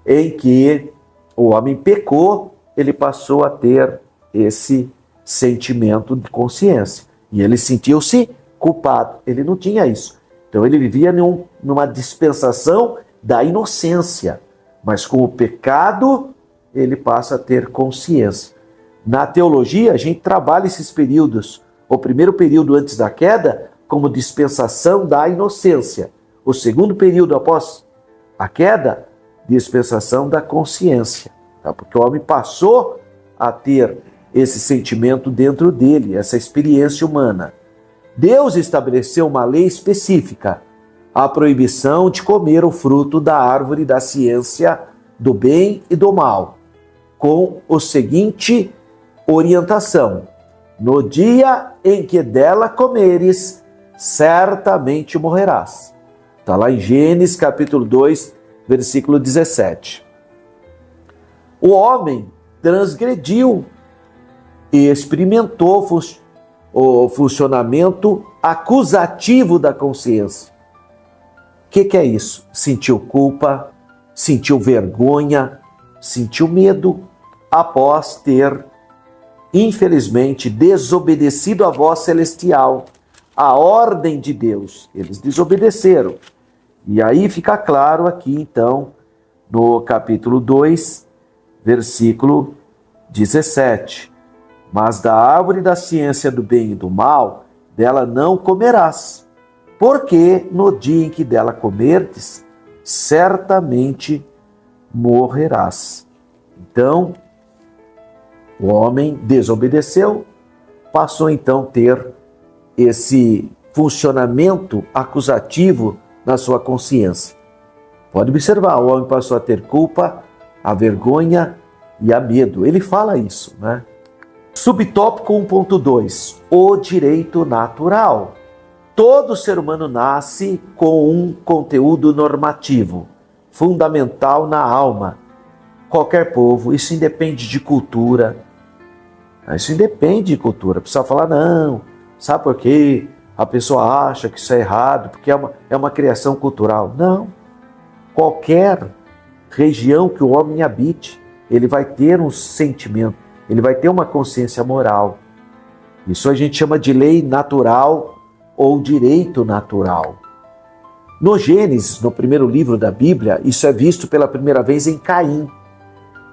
[SPEAKER 1] em que o homem pecou, ele passou a ter esse sentimento de consciência. E ele sentiu-se culpado. Ele não tinha isso. Então ele vivia numa dispensação da inocência. Mas com o pecado, ele passa a ter consciência. Na teologia, a gente trabalha esses períodos. O primeiro período antes da queda, como dispensação da inocência. O segundo período após a queda, dispensação da consciência. Tá? Porque o homem passou a ter esse sentimento dentro dele, essa experiência humana. Deus estabeleceu uma lei específica, a proibição de comer o fruto da árvore da ciência do bem e do mal, com o seguinte orientação: no dia em que dela comeres, certamente morrerás. Está lá em Gênesis capítulo 2, versículo 17. O homem transgrediu e experimentou o funcionamento acusativo da consciência. O que é isso? Sentiu culpa, sentiu vergonha, sentiu medo após ter, infelizmente, desobedecido a voz celestial, a ordem de Deus. Eles desobedeceram. E aí fica claro aqui, então, no capítulo 2, versículo 17. Mas da árvore da ciência do bem e do mal, dela não comerás, porque no dia em que dela comerdes, certamente morrerás. Então, o homem desobedeceu, passou então a ter esse funcionamento acusativo na sua consciência. Pode observar, o homem passou a ter culpa, a vergonha e a medo. Ele fala isso, né? Subtópico 1.2, o direito natural. Todo ser humano nasce com um conteúdo normativo, fundamental na alma. Qualquer povo, isso independe de cultura. Isso independe de cultura. A pessoa fala, não, sabe por quê? A pessoa acha que isso é errado, porque é uma criação cultural. Não. Qualquer região que o homem habite, ele vai ter um sentimento, ele vai ter uma consciência moral. Isso a gente chama de lei natural ou direito natural. No Gênesis, no primeiro livro da Bíblia, isso é visto pela primeira vez em Caim,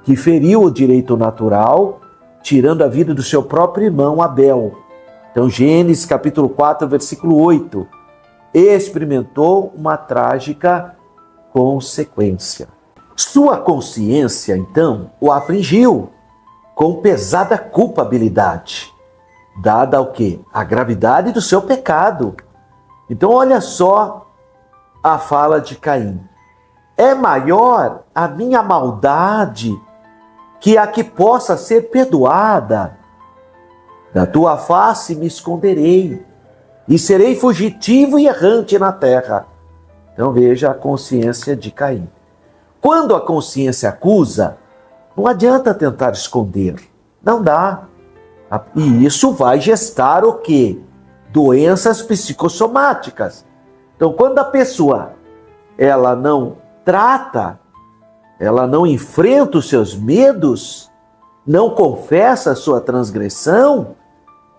[SPEAKER 1] que feriu o direito natural, tirando a vida do seu próprio irmão Abel. Então, Gênesis capítulo 4, versículo 8, experimentou uma trágica consequência. Sua consciência, então, o afligiu com pesada culpabilidade, dada ao quê? A gravidade do seu pecado. Então, olha só a fala de Caim. É maior a minha maldade que a que possa ser perdoada. Da tua face me esconderei e serei fugitivo e errante na terra. Então veja a consciência de Caim. Quando a consciência acusa, não adianta tentar esconder. Não dá. E isso vai gestar o quê? Doenças psicossomáticas. Então quando a pessoa ela não trata, ela não enfrenta os seus medos, não confessa a sua transgressão,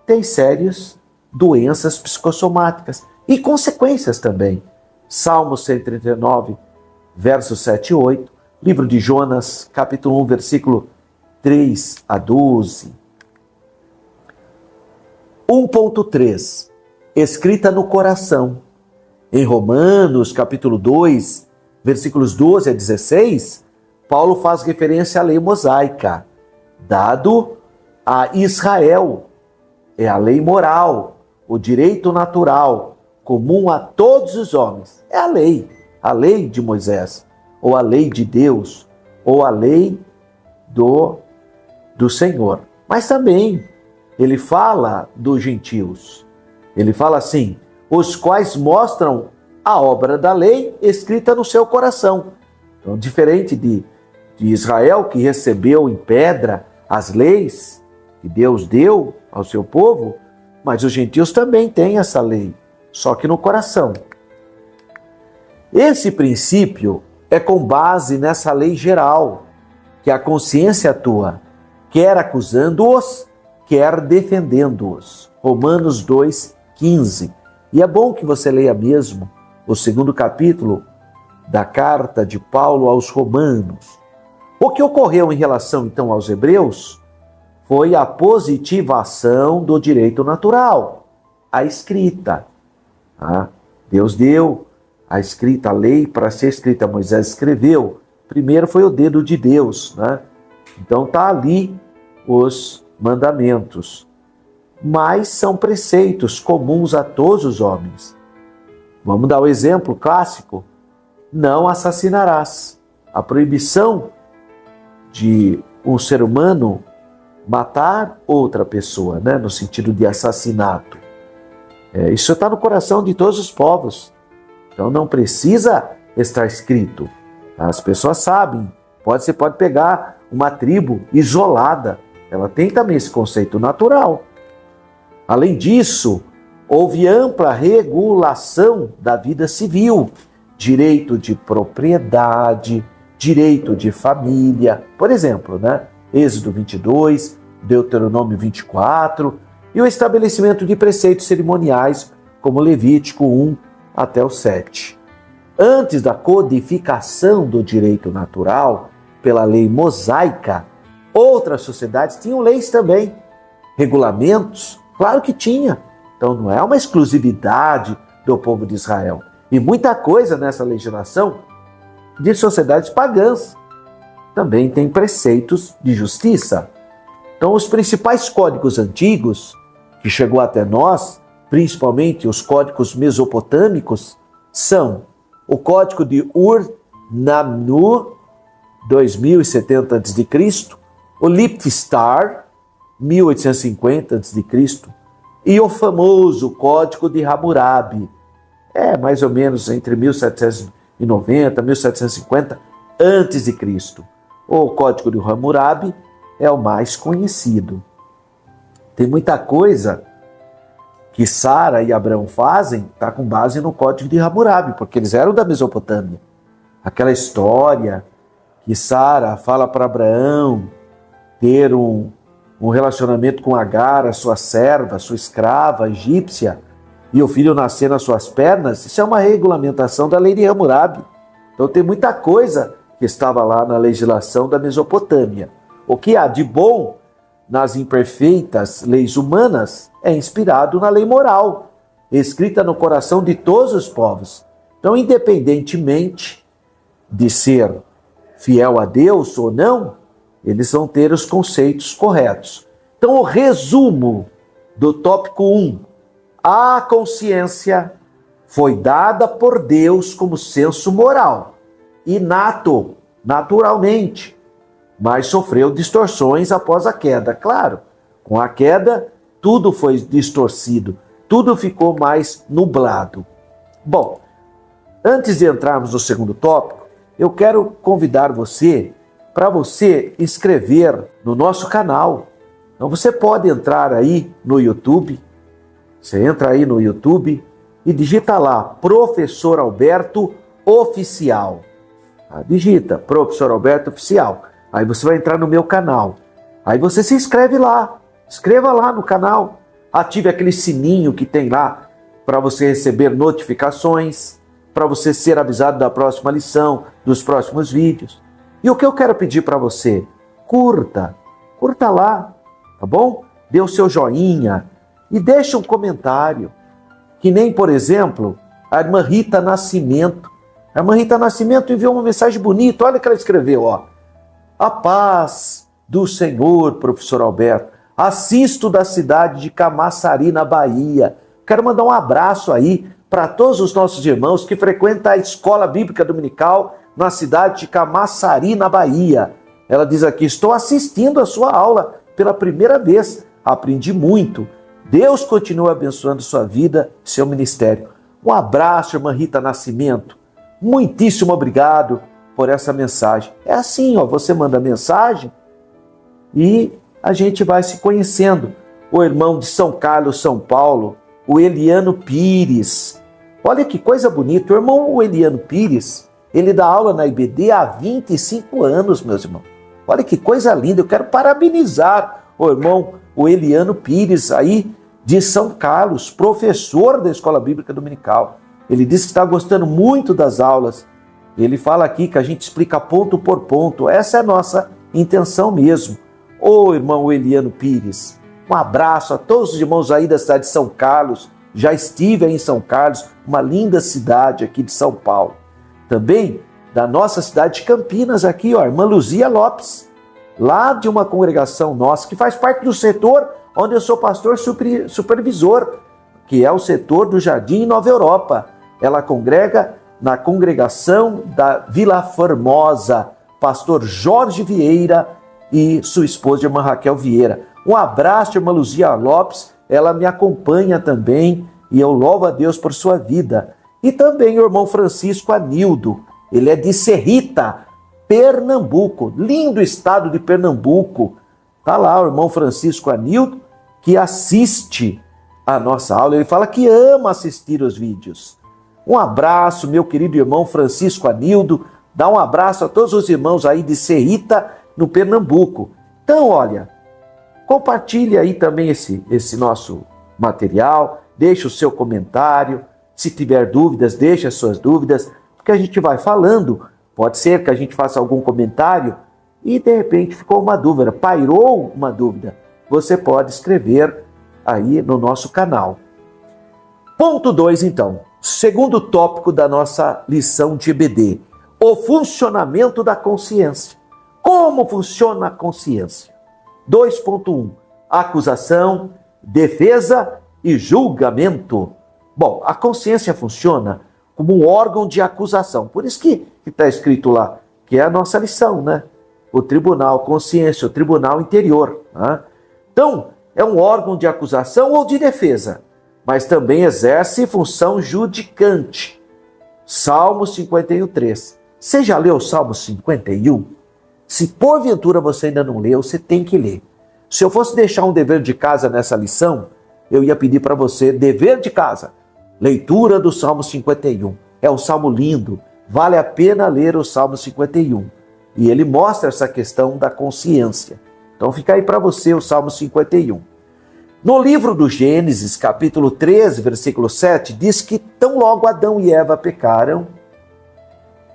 [SPEAKER 1] tem sérias doenças psicossomáticas e consequências também. Salmo 139, versos 7 e 8, livro de Jonas, capítulo 1, versículo 3 a 12. 1.3, escrita no coração. Em Romanos, capítulo 2, versículos 12 a 16, Paulo faz referência à lei mosaica, dado a Israel. É a lei moral, o direito natural, comum a todos os homens. É a lei de Moisés, ou a lei de Deus, ou a lei do Senhor. Mas também ele fala dos gentios. Ele fala assim, os quais mostram a obra da lei escrita no seu coração. Então, diferente de Israel, que recebeu em pedra as leis que Deus deu ao seu povo, mas os gentios também têm essa lei, só que no coração. Esse princípio é com base nessa lei geral, que a consciência atua, quer acusando-os, quer defendendo-os. Romanos 2,15. E é bom que você leia mesmo o 2º capítulo da carta de Paulo aos Romanos. O que ocorreu em relação, então, aos hebreus foi a positivação do direito natural, a escrita. Deus deu a escrita, a lei para ser escrita, Moisés escreveu. Primeiro foi o dedo de Deus, né? Então está ali os mandamentos. Mas são preceitos comuns a todos os homens. Vamos dar o exemplo clássico. Não assassinarás. A proibição de um ser humano matar outra pessoa, né? No sentido de assassinato. Isso está no coração de todos os povos. Então não precisa estar escrito. As pessoas sabem. Você pode pegar uma tribo isolada. Ela tem também esse conceito natural. Além disso, houve ampla regulação da vida civil. Direito de propriedade, direito de família. Por exemplo, né? Êxodo 22, Deuteronômio 24, e o estabelecimento de preceitos cerimoniais, como Levítico 1 até o 7. Antes da codificação do direito natural pela lei mosaica, outras sociedades tinham leis também, regulamentos, claro que tinha. Então não é uma exclusividade do povo de Israel. E muita coisa nessa legislação de sociedades pagãs também tem preceitos de justiça. Então os principais códigos antigos que chegou até nós, principalmente os códigos mesopotâmicos, são o código de Ur-Namnu, 2070 a.C., o Lipstar, 1850 a.C., e o famoso Código de Hammurabi, mais ou menos entre 1790 e 1750 a.C. O Código de Hammurabi é o mais conhecido. Tem muita coisa que Sara e Abraão fazem, está com base no Código de Hammurabi, porque eles eram da Mesopotâmia. Aquela história que Sara fala para Abraão ter um relacionamento com Agar, a sua serva, sua escrava egípcia, e o filho nascer nas suas pernas, isso é uma regulamentação da lei de Hammurabi. Então tem muita coisa que estava lá na legislação da Mesopotâmia. O que há de bom nas imperfeitas leis humanas é inspirado na lei moral, escrita no coração de todos os povos. Então, independentemente de ser fiel a Deus ou não, eles vão ter os conceitos corretos. Então, o resumo do tópico 1. A consciência foi dada por Deus como senso moral, inato, naturalmente, mas sofreu distorções após a queda. Claro, com a queda, tudo foi distorcido, tudo ficou mais nublado. Bom, antes de entrarmos no segundo tópico, eu quero convidar você para você inscrever no nosso canal. Então você pode entrar aí no YouTube, você entra aí no YouTube e digita lá, Professor Alberto Oficial. Digita, Professor Alberto Oficial. Aí você vai entrar no meu canal. Aí você se inscreve lá. Inscreva lá no canal. Ative aquele sininho que tem lá para você receber notificações, para você ser avisado da próxima lição, dos próximos vídeos. E o que eu quero pedir para você? Curta lá, tá bom? Dê o seu joinha e deixe um comentário. Que nem, por exemplo, a irmã Rita Nascimento. A irmã Rita Nascimento enviou uma mensagem bonita. Olha o que ela escreveu, ó. A paz do Senhor, professor Alberto. Assisto da cidade de Camaçari, na Bahia. Quero mandar um abraço aí para todos os nossos irmãos que frequentam a Escola Bíblica Dominical na cidade de Camaçari, na Bahia. Ela diz aqui, estou assistindo a sua aula pela primeira vez. Aprendi muito. Deus continua abençoando sua vida e seu ministério. Um abraço, irmã Rita Nascimento. Muitíssimo obrigado por essa mensagem. É assim, ó, você manda mensagem e a gente vai se conhecendo. O irmão de São Carlos, São Paulo, o Eliano Pires. Olha que coisa bonita. O irmão Eliano Pires, ele dá aula na IBD há 25 anos, meus irmãos. Olha que coisa linda. Eu quero parabenizar o irmão o Eliano Pires, aí de São Carlos, professor da Escola Bíblica Dominical. Ele disse que está gostando muito das aulas. Ele fala aqui que a gente explica ponto por ponto. Essa é a nossa intenção mesmo. Ô irmão Eliano Pires, um abraço a todos os irmãos aí da cidade de São Carlos. Já estive aí em São Carlos, uma linda cidade aqui de São Paulo. Também da nossa cidade de Campinas aqui, ó, a irmã Luzia Lopes, lá de uma congregação nossa, que faz parte do setor onde eu sou pastor supervisor, que é o setor do Jardim Nova Europa. Ela congrega na congregação da Vila Formosa, pastor Jorge Vieira e sua esposa, irmã Raquel Vieira. Um abraço, irmã Luzia Lopes, ela me acompanha também e eu louvo a Deus por sua vida. E também o irmão Francisco Anildo, ele é de Serrita, Pernambuco, lindo estado de Pernambuco. Tá lá o irmão Francisco Anildo, que assiste a nossa aula, ele fala que ama assistir os vídeos. Um abraço, meu querido irmão Francisco Anildo, dá um abraço a todos os irmãos aí de Serrita, no Pernambuco. Então, olha, compartilhe aí também esse nosso material, deixe o seu comentário, se tiver dúvidas, deixe as suas dúvidas, porque a gente vai falando, pode ser que a gente faça algum comentário e de repente ficou uma dúvida, pairou uma dúvida, você pode escrever aí no nosso canal. Ponto 2, então, segundo tópico da nossa lição de EBD, o funcionamento da consciência. Como funciona a consciência? 2.1, acusação, defesa e julgamento. Bom, a consciência funciona como um órgão de acusação. Por isso que está escrito lá, que é a nossa lição, né? O tribunal consciência, o tribunal interior. Né? Então, é um órgão de acusação ou de defesa, mas também exerce função judicante. Salmo 51:3. Você já leu o Salmo 51? Se porventura você ainda não leu, você tem que ler. Se eu fosse deixar um dever de casa nessa lição, eu ia pedir para você, dever de casa, leitura do Salmo 51. É um salmo lindo, vale a pena ler o Salmo 51. E ele mostra essa questão da consciência. Então fica aí para você o Salmo 51. No livro do Gênesis, capítulo 13, versículo 7, diz que tão logo Adão e Eva pecaram,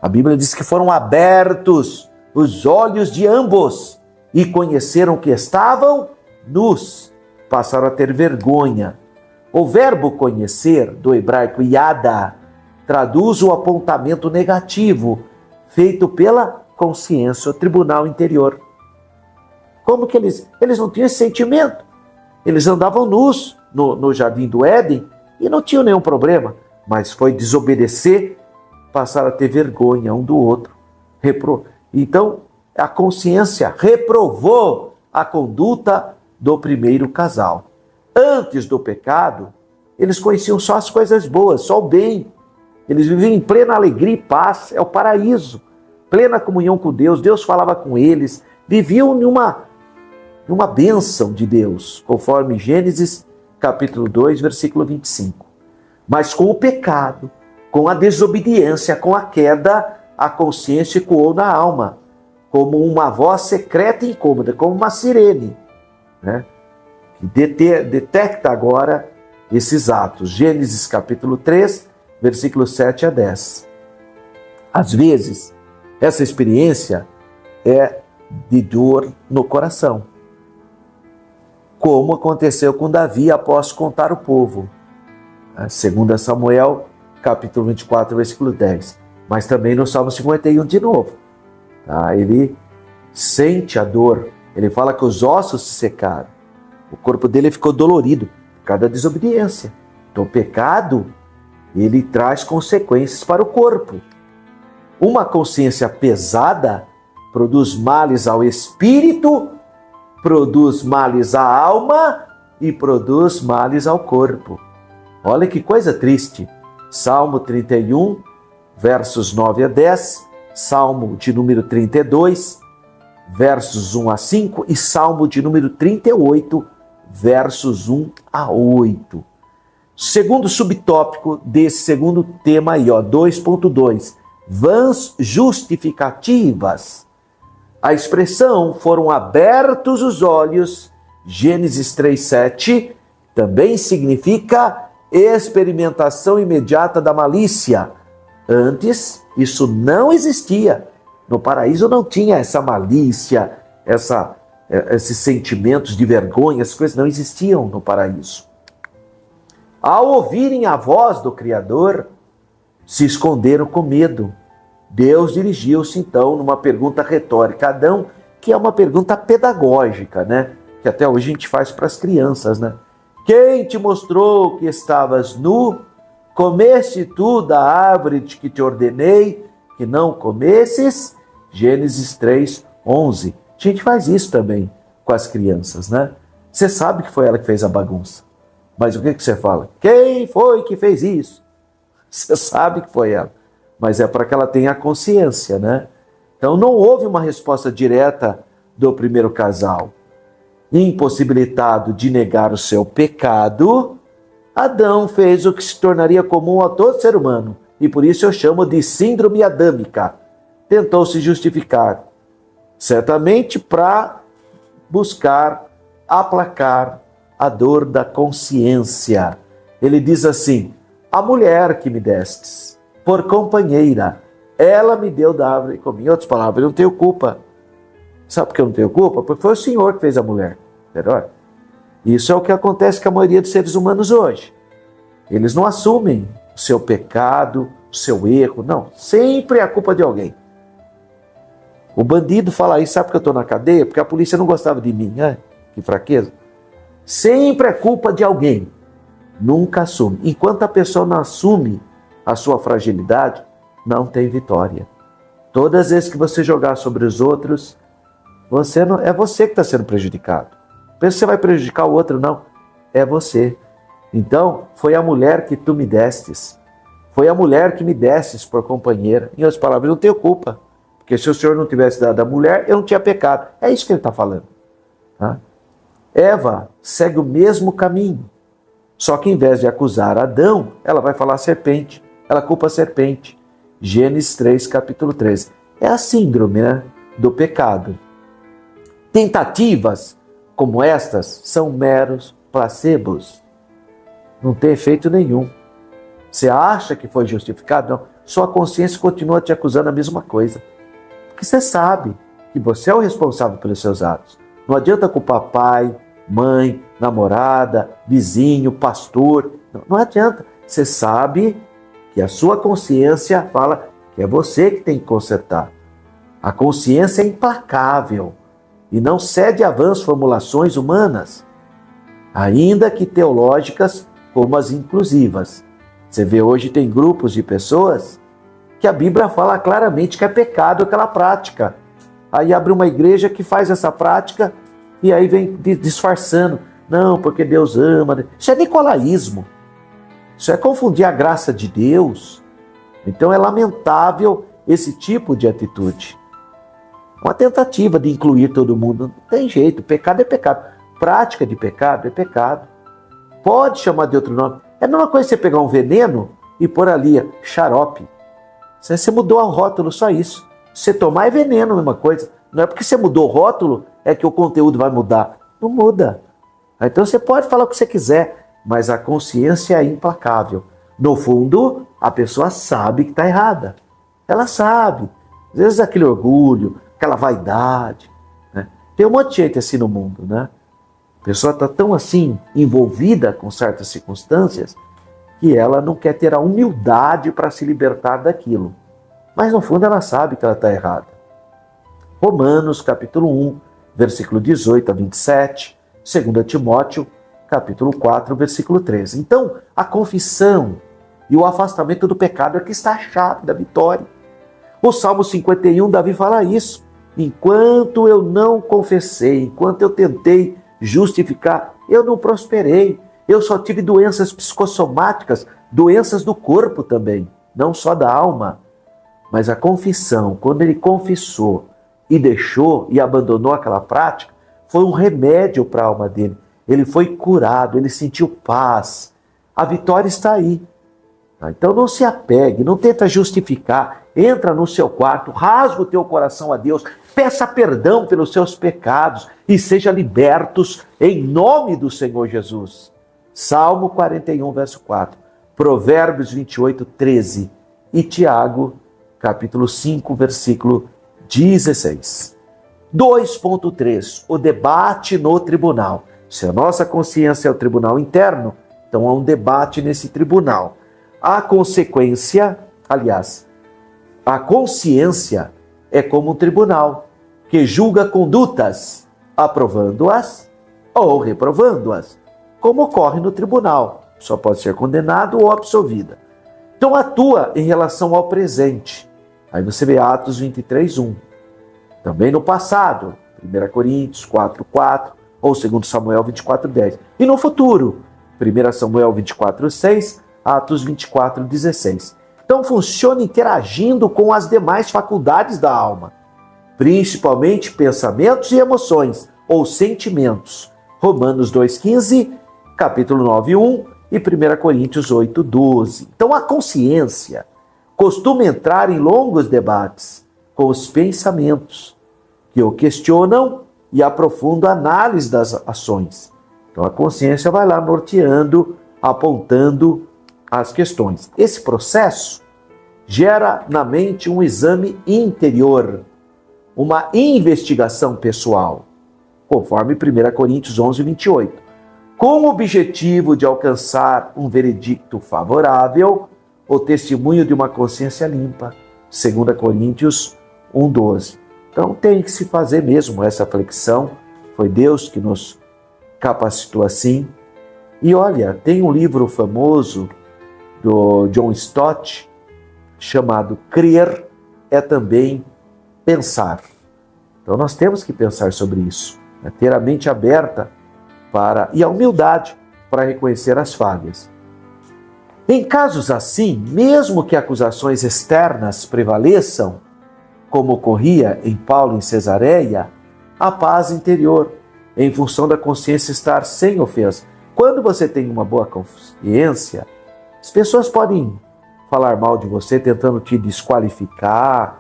[SPEAKER 1] a Bíblia diz que foram abertos os olhos de ambos e conheceram que estavam nus, passaram a ter vergonha. O verbo conhecer, do hebraico yada, traduz o apontamento negativo feito pela consciência, o tribunal interior. Como que eles não tinham esse sentimento? Eles andavam nus no jardim do Éden e não tinham nenhum problema, mas foi desobedecer, passaram a ter vergonha um do outro. Então, a consciência reprovou a conduta do primeiro casal. Antes do pecado, eles conheciam só as coisas boas, só o bem. Eles viviam em plena alegria e paz, é o paraíso. Plena comunhão com Deus, Deus falava com eles, viviam numa bênção de Deus, conforme Gênesis capítulo 2, versículo 25. Mas com o pecado, com a desobediência, com a queda, a consciência ecoou na alma, como uma voz secreta e incômoda, como uma sirene, né? Que detecta agora esses atos. Gênesis capítulo 3, versículos 7 a 10. Às vezes, essa experiência é de dor no coração, como aconteceu com Davi após contar o povo. 2 Samuel, capítulo 24, versículo 10. Mas também no Salmo 51 de novo. Ele sente a dor, ele fala que os ossos se secaram, o corpo dele ficou dolorido por causa da desobediência. Então o pecado, ele traz consequências para o corpo. Uma consciência pesada produz males ao espírito, produz males à alma e produz males ao corpo. Olha que coisa triste. Salmo 31, versos 9 a 10, Salmo de número 32, versos 1 a 5 e Salmo de número 38, versos 1 a 8. Segundo subtópico desse segundo tema aí, 2.2, vãs justificativas. A expressão foram abertos os olhos, Gênesis 3:7, também significa experimentação imediata da malícia. Antes, isso não existia. No paraíso não tinha essa malícia, esses sentimentos de vergonha, as coisas não existiam no paraíso. Ao ouvirem a voz do Criador, se esconderam com medo. Deus dirigiu-se então numa pergunta retórica a Adão, que é uma pergunta pedagógica, né? Que até hoje a gente faz para as crianças, né? Quem te mostrou que estavas nu? Comeste tu da árvore de que te ordenei que não comesses? Gênesis 3:11. A gente faz isso também com as crianças, né? Você sabe que foi ela que fez a bagunça. Mas o que você fala? Quem foi que fez isso? Você sabe que foi ela. Mas é para que ela tenha consciência, né? Então não houve uma resposta direta do primeiro casal. Impossibilitado de negar o seu pecado, Adão fez o que se tornaria comum a todo ser humano, e por isso eu chamo de síndrome adâmica. Tentou se justificar, certamente para buscar aplacar a dor da consciência. Ele diz assim: a mulher que me destes por companheira, ela me deu da árvore e comi. Em outras palavras, eu não tenho culpa. Sabe por que eu não tenho culpa? Porque foi o Senhor que fez a mulher. Entendeu? Isso é o que acontece com a maioria dos seres humanos hoje. Eles não assumem o seu pecado, o seu erro, não. Sempre é a culpa de alguém. O bandido fala isso, sabe por que eu estou na cadeia? Porque a polícia não gostava de mim. Que fraqueza. Sempre é culpa de alguém. Nunca assume. Enquanto a pessoa não assume a sua fragilidade, não tem vitória. Todas as vezes que você jogar sobre os outros, é você que está sendo prejudicado. Pensa que você vai prejudicar o outro, não. É você. Então, foi a mulher que tu me destes. Foi a mulher que me destes por companheira. Em outras palavras, eu não tenho culpa. Porque se o Senhor não tivesse dado a mulher, eu não tinha pecado. É isso que ele está falando. Tá? Eva segue o mesmo caminho. Só que em vez de acusar Adão, ela vai falar serpente. Ela culpa a serpente. Gênesis 3, capítulo 13. É a síndrome, né, do pecado. Tentativas como estas são meros placebos. Não tem efeito nenhum. Você acha que foi justificado? Não. Sua consciência continua te acusando a mesma coisa. Porque você sabe que você é o responsável pelos seus atos. Não adianta culpar pai, mãe, namorada, vizinho, pastor. Não adianta. Você sabe que a sua consciência fala que é você que tem que consertar. A consciência é implacável e não cede a vãs formulações humanas, ainda que teológicas como as inclusivas. Você vê hoje tem grupos de pessoas que a Bíblia fala claramente que é pecado aquela prática. Aí abre uma igreja que faz essa prática e aí vem disfarçando. Não, porque Deus ama. Isso é nicolaísmo. Isso é confundir a graça de Deus. Então é lamentável esse tipo de atitude. Uma tentativa de incluir todo mundo. Não tem jeito, pecado é pecado. Prática de pecado é pecado. Pode chamar de outro nome. É a mesma coisa você pegar um veneno e pôr ali xarope. Você mudou o rótulo, só isso. Você tomar é veneno, a mesma coisa. Não é porque você mudou o rótulo é que o conteúdo vai mudar. Não muda. Então você pode falar o que você quiser, mas a consciência é implacável. No fundo, a pessoa sabe que está errada. Ela sabe. Às vezes aquele orgulho, aquela vaidade. Né? Tem um monte de gente assim no mundo, né? A pessoa está tão assim envolvida com certas circunstâncias que ela não quer ter a humildade para se libertar daquilo. Mas no fundo ela sabe que ela está errada. Romanos capítulo 1, versículo 18 a 27, 2 Timóteo capítulo 4, versículo 13. Então, a confissão e o afastamento do pecado é que está a chave da vitória. O Salmo 51, Davi fala isso. Enquanto eu não confessei, enquanto eu tentei justificar, eu não prosperei. Eu só tive doenças psicossomáticas, doenças do corpo também, não só da alma. Mas a confissão, quando ele confessou e deixou e abandonou aquela prática, foi um remédio para a alma dele. Ele foi curado, ele sentiu paz. A vitória está aí. Então não se apegue, não tenta justificar. Entra no seu quarto, rasga o teu coração a Deus, peça perdão pelos seus pecados e seja libertos em nome do Senhor Jesus. Salmo 41, verso 4, Provérbios 28, 13 e Tiago, capítulo 5, versículo 16. 2.3, o debate no tribunal. Se a nossa consciência é o tribunal interno, então há um debate nesse tribunal. A consequência, aliás, a consciência é como um tribunal que julga condutas, aprovando-as ou reprovando-as, como ocorre no tribunal. Só pode ser condenado ou absolvida. Então atua em relação ao presente. Aí você vê Atos 23, 1. Também no passado, 1 Coríntios 4, 4, ou 2 Samuel 24, 10. E no futuro, 1 Samuel 24, 6, Atos 24, 16. Então funciona interagindo com as demais faculdades da alma, principalmente pensamentos e emoções, ou sentimentos. Romanos 2,15, capítulo 9, 1 e 1 Coríntios 8, 12. Então a consciência costuma entrar em longos debates com os pensamentos, que o questionam e aprofundam a análise das ações. Então a consciência vai lá norteando, apontando as questões. Esse processo gera na mente um exame interior, uma investigação pessoal, conforme 1 Coríntios 11, 28, com o objetivo de alcançar um veredicto favorável, o testemunho de uma consciência limpa, 2 Coríntios 1, 12. Então tem que se fazer mesmo essa flexão, foi Deus que nos capacitou assim. E olha, tem um livro famoso do John Stott, chamado Crer é também pensar. Então nós temos que pensar sobre isso, ter a mente aberta e a humildade para reconhecer as falhas. Em casos assim, mesmo que acusações externas prevaleçam, como ocorria em Paulo em Cesareia, a paz interior, em função da consciência estar sem ofensa. Quando você tem uma boa consciência, as pessoas podem falar mal de você, tentando te desqualificar,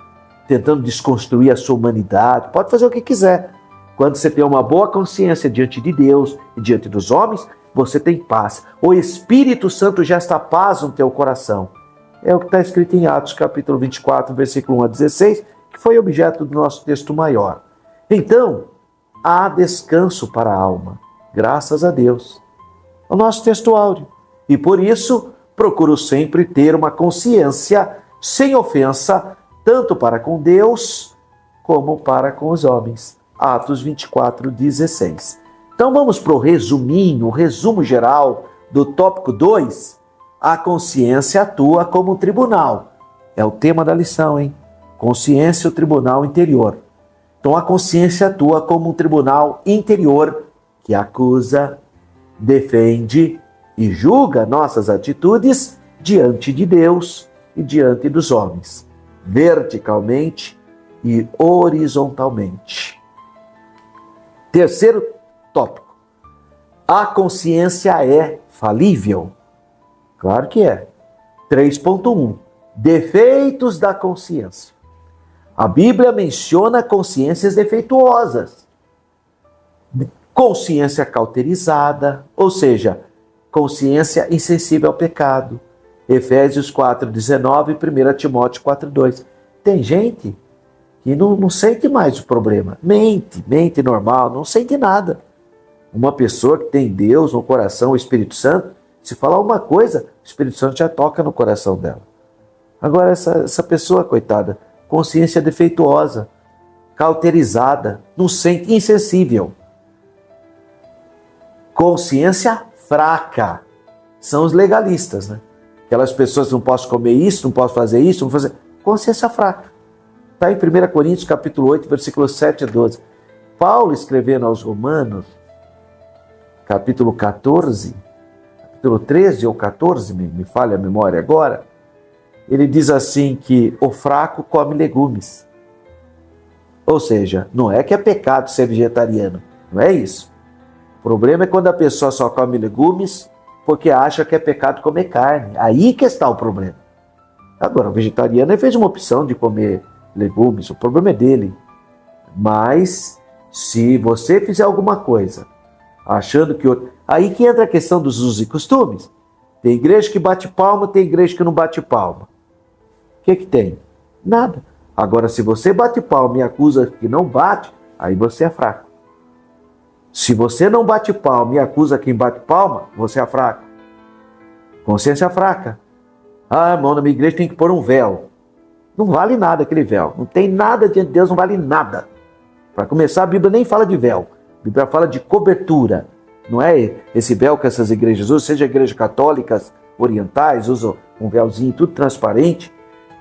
[SPEAKER 1] tentando desconstruir a sua humanidade, pode fazer o que quiser. Quando você tem uma boa consciência diante de Deus e diante dos homens, você tem paz. O Espírito Santo gesta paz no teu coração. É o que está escrito em Atos capítulo 24, versículo 1 a 16, que foi objeto do nosso texto maior. Então, há descanso para a alma, graças a Deus. É o nosso texto áureo. E por isso, procuro sempre ter uma consciência sem ofensa, tanto para com Deus, como para com os homens. Atos 24, 16. Então vamos para o resuminho, o resumo geral do tópico 2. A consciência atua como um tribunal. É o tema da lição, hein? Consciência, o tribunal interior. Então a consciência atua como um tribunal interior que acusa, defende e julga nossas atitudes diante de Deus e diante dos homens, verticalmente e horizontalmente. Terceiro tópico. A consciência é falível? Claro que é. 3.1. Defeitos da consciência. A Bíblia menciona consciências defeituosas. Consciência cauterizada, ou seja, consciência insensível ao pecado. Efésios 4:19 e 1 Timóteo 4:2. Tem gente que não sente mais o problema. Mente normal, não sente nada. Uma pessoa que tem Deus no coração, o Espírito Santo, se falar uma coisa, o Espírito Santo já toca no coração dela. Agora, essa pessoa, coitada, consciência defeituosa, cauterizada, não sente, insensível. Consciência fraca. São os legalistas, né? Aquelas pessoas que não posso comer isso, não posso fazer isso, não fazer. Consciência fraca. Está em 1 Coríntios capítulo 8, versículos 7 a 12. Paulo escrevendo aos Romanos, capítulo 14, capítulo 13 ou 14, me falha a memória agora, ele diz assim que o fraco come legumes. Ou seja, não é que é pecado ser vegetariano, não é isso. O problema é quando a pessoa só come legumes porque acha que é pecado comer carne. Aí que está o problema. Agora, o vegetariano ele fez uma opção de comer legumes, o problema é dele. Mas, se você fizer alguma coisa achando que outro... Aí que entra a questão dos usos e costumes. Tem igreja que bate palma, tem igreja que não bate palma. O que tem? Nada. Agora, se você bate palma e acusa que não bate, aí você é fraco. Se você não bate palma e acusa quem bate palma, você é fraco. Consciência fraca. Ah, irmão, na minha igreja tem que pôr um véu. Não vale nada aquele véu. Não tem nada diante de Deus, não vale nada. Para começar, a Bíblia nem fala de véu. A Bíblia fala de cobertura. Não é esse véu que essas igrejas usam, seja igrejas católicas, orientais, usam um véuzinho tudo transparente,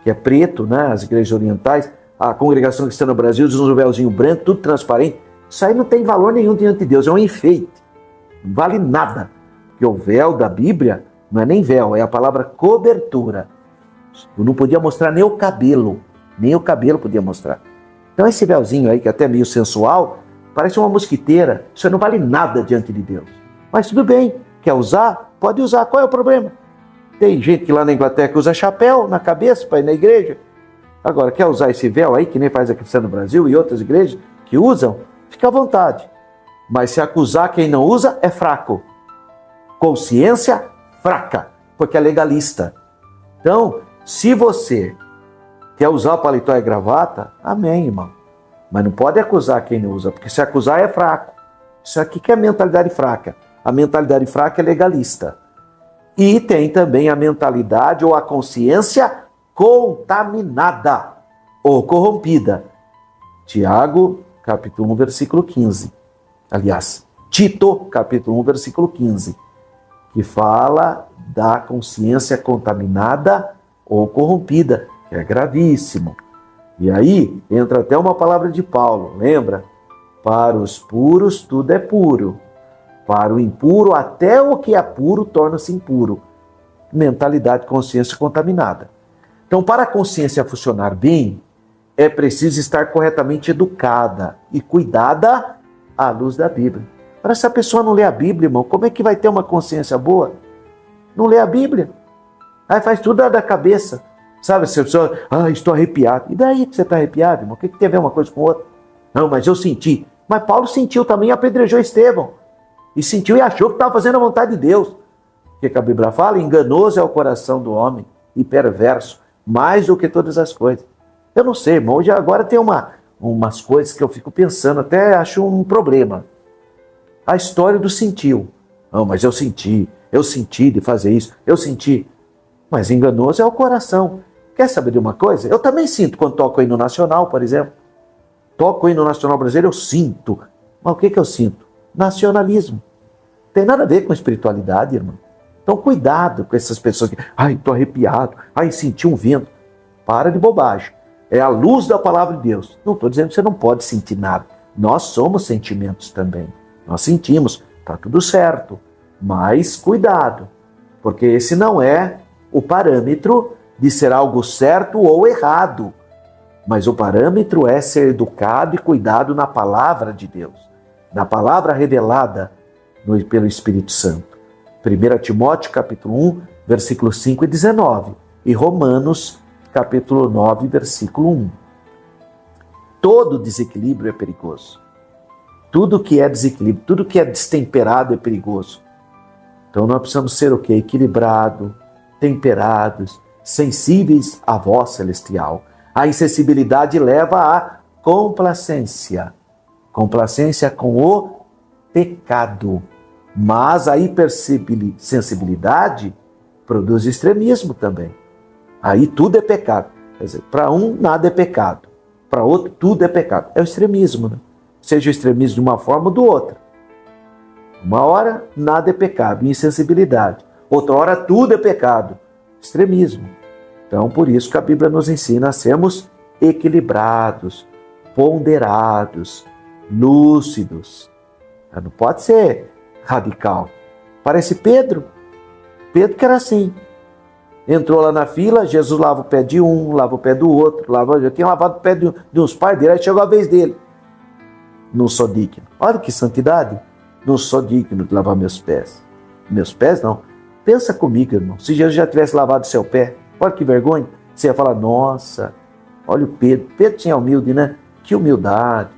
[SPEAKER 1] que é preto, né? As igrejas orientais. A congregação cristã no Brasil usa um véuzinho branco, tudo transparente. Isso aí não tem valor nenhum diante de Deus, é um enfeite. Não vale nada. Porque o véu da Bíblia não é nem véu, é a palavra cobertura. Eu não podia mostrar nem o cabelo podia mostrar. Então esse véuzinho aí, que é até meio sensual, parece uma mosquiteira. Isso não vale nada diante de Deus. Mas tudo bem, quer usar? Pode usar, qual é o problema? Tem gente que lá na Inglaterra que usa chapéu na cabeça para ir na igreja. Agora, quer usar esse véu aí, que nem faz a cristã no Brasil e outras igrejas que usam? Fica à vontade. Mas se acusar quem não usa, é fraco. Consciência fraca, porque é legalista. Então, se você quer usar o paletó e gravata, amém, irmão. Mas não pode acusar quem não usa, porque se acusar é fraco. Isso aqui que é a mentalidade fraca. A mentalidade fraca é legalista. E tem também a mentalidade ou a consciência contaminada ou corrompida. Tiago, capítulo 1, versículo 15. Aliás, Tito, capítulo 1, versículo 15. Que fala da consciência contaminada ou corrompida, que é gravíssimo. E aí entra até uma palavra de Paulo, lembra? Para os puros tudo é puro, Para o impuro, até o que é puro torna-se impuro. Mentalidade, consciência contaminada. Então, para a consciência funcionar bem, é preciso estar corretamente educada e cuidada à luz da Bíblia. Para se a pessoa não lê a Bíblia, irmão, como é que vai ter uma consciência boa? Não lê a Bíblia. Aí faz tudo da cabeça. Sabe, se a pessoa, estou arrepiado. E daí que você está arrepiado, irmão? O que tem a ver uma coisa com outra? Não, mas eu senti. Mas Paulo sentiu também e apedrejou Estevão. E sentiu e achou que estava fazendo a vontade de Deus. O que a Bíblia fala? Enganoso é o coração do homem e perverso, mais do que todas as coisas. Eu não sei, irmão, hoje agora tem umas coisas que eu fico pensando, até acho um problema. A história do sentiu. Não, mas eu senti de fazer isso, eu senti. Mas enganoso é o coração. Quer saber de uma coisa? Eu também sinto quando toco o hino nacional, por exemplo. Toco o hino nacional brasileiro, eu sinto. Mas o que eu sinto? Nacionalismo. Tem nada a ver com espiritualidade, irmão. Então cuidado com essas pessoas que, estou arrepiado, senti um vento. Para de bobagem. É a luz da palavra de Deus. Não estou dizendo que você não pode sentir nada. Nós somos sentimentos também. Nós sentimos, está tudo certo. Mas cuidado, porque esse não é o parâmetro de ser algo certo ou errado. Mas o parâmetro é ser educado e cuidado na palavra de Deus. Na palavra revelada pelo Espírito Santo. 1 Timóteo capítulo 1, versículos 5 e 19. E Romanos capítulo 9, versículo 1. Todo desequilíbrio é perigoso. Tudo que é desequilíbrio, tudo que é destemperado é perigoso. Então nós precisamos ser o quê? Equilibrados, temperados, sensíveis à voz celestial. A insensibilidade leva à complacência. Complacência com o pecado. Mas a hipersensibilidade produz extremismo também. Aí tudo é pecado. Quer dizer, para um nada é pecado. Para outro tudo é pecado. É o extremismo, né? Seja o extremismo de uma forma ou do outra. Uma hora nada é pecado, insensibilidade. Outra hora tudo é pecado, extremismo. Então por isso que a Bíblia nos ensina a sermos equilibrados, ponderados, lúcidos. Não pode ser radical. Parece Pedro. Pedro que era assim. Entrou lá na fila, Jesus lava o pé de um, lava o pé do outro, já tinha lavado o pé de uns pais dele, aí chegou a vez dele. Não sou digno. Olha que santidade. Não sou digno de lavar meus pés. Meus pés não. Pensa comigo, irmão. Se Jesus já tivesse lavado seu pé, olha que vergonha. Você ia falar, nossa, olha o Pedro. Pedro tinha humilde, né? Que humildade.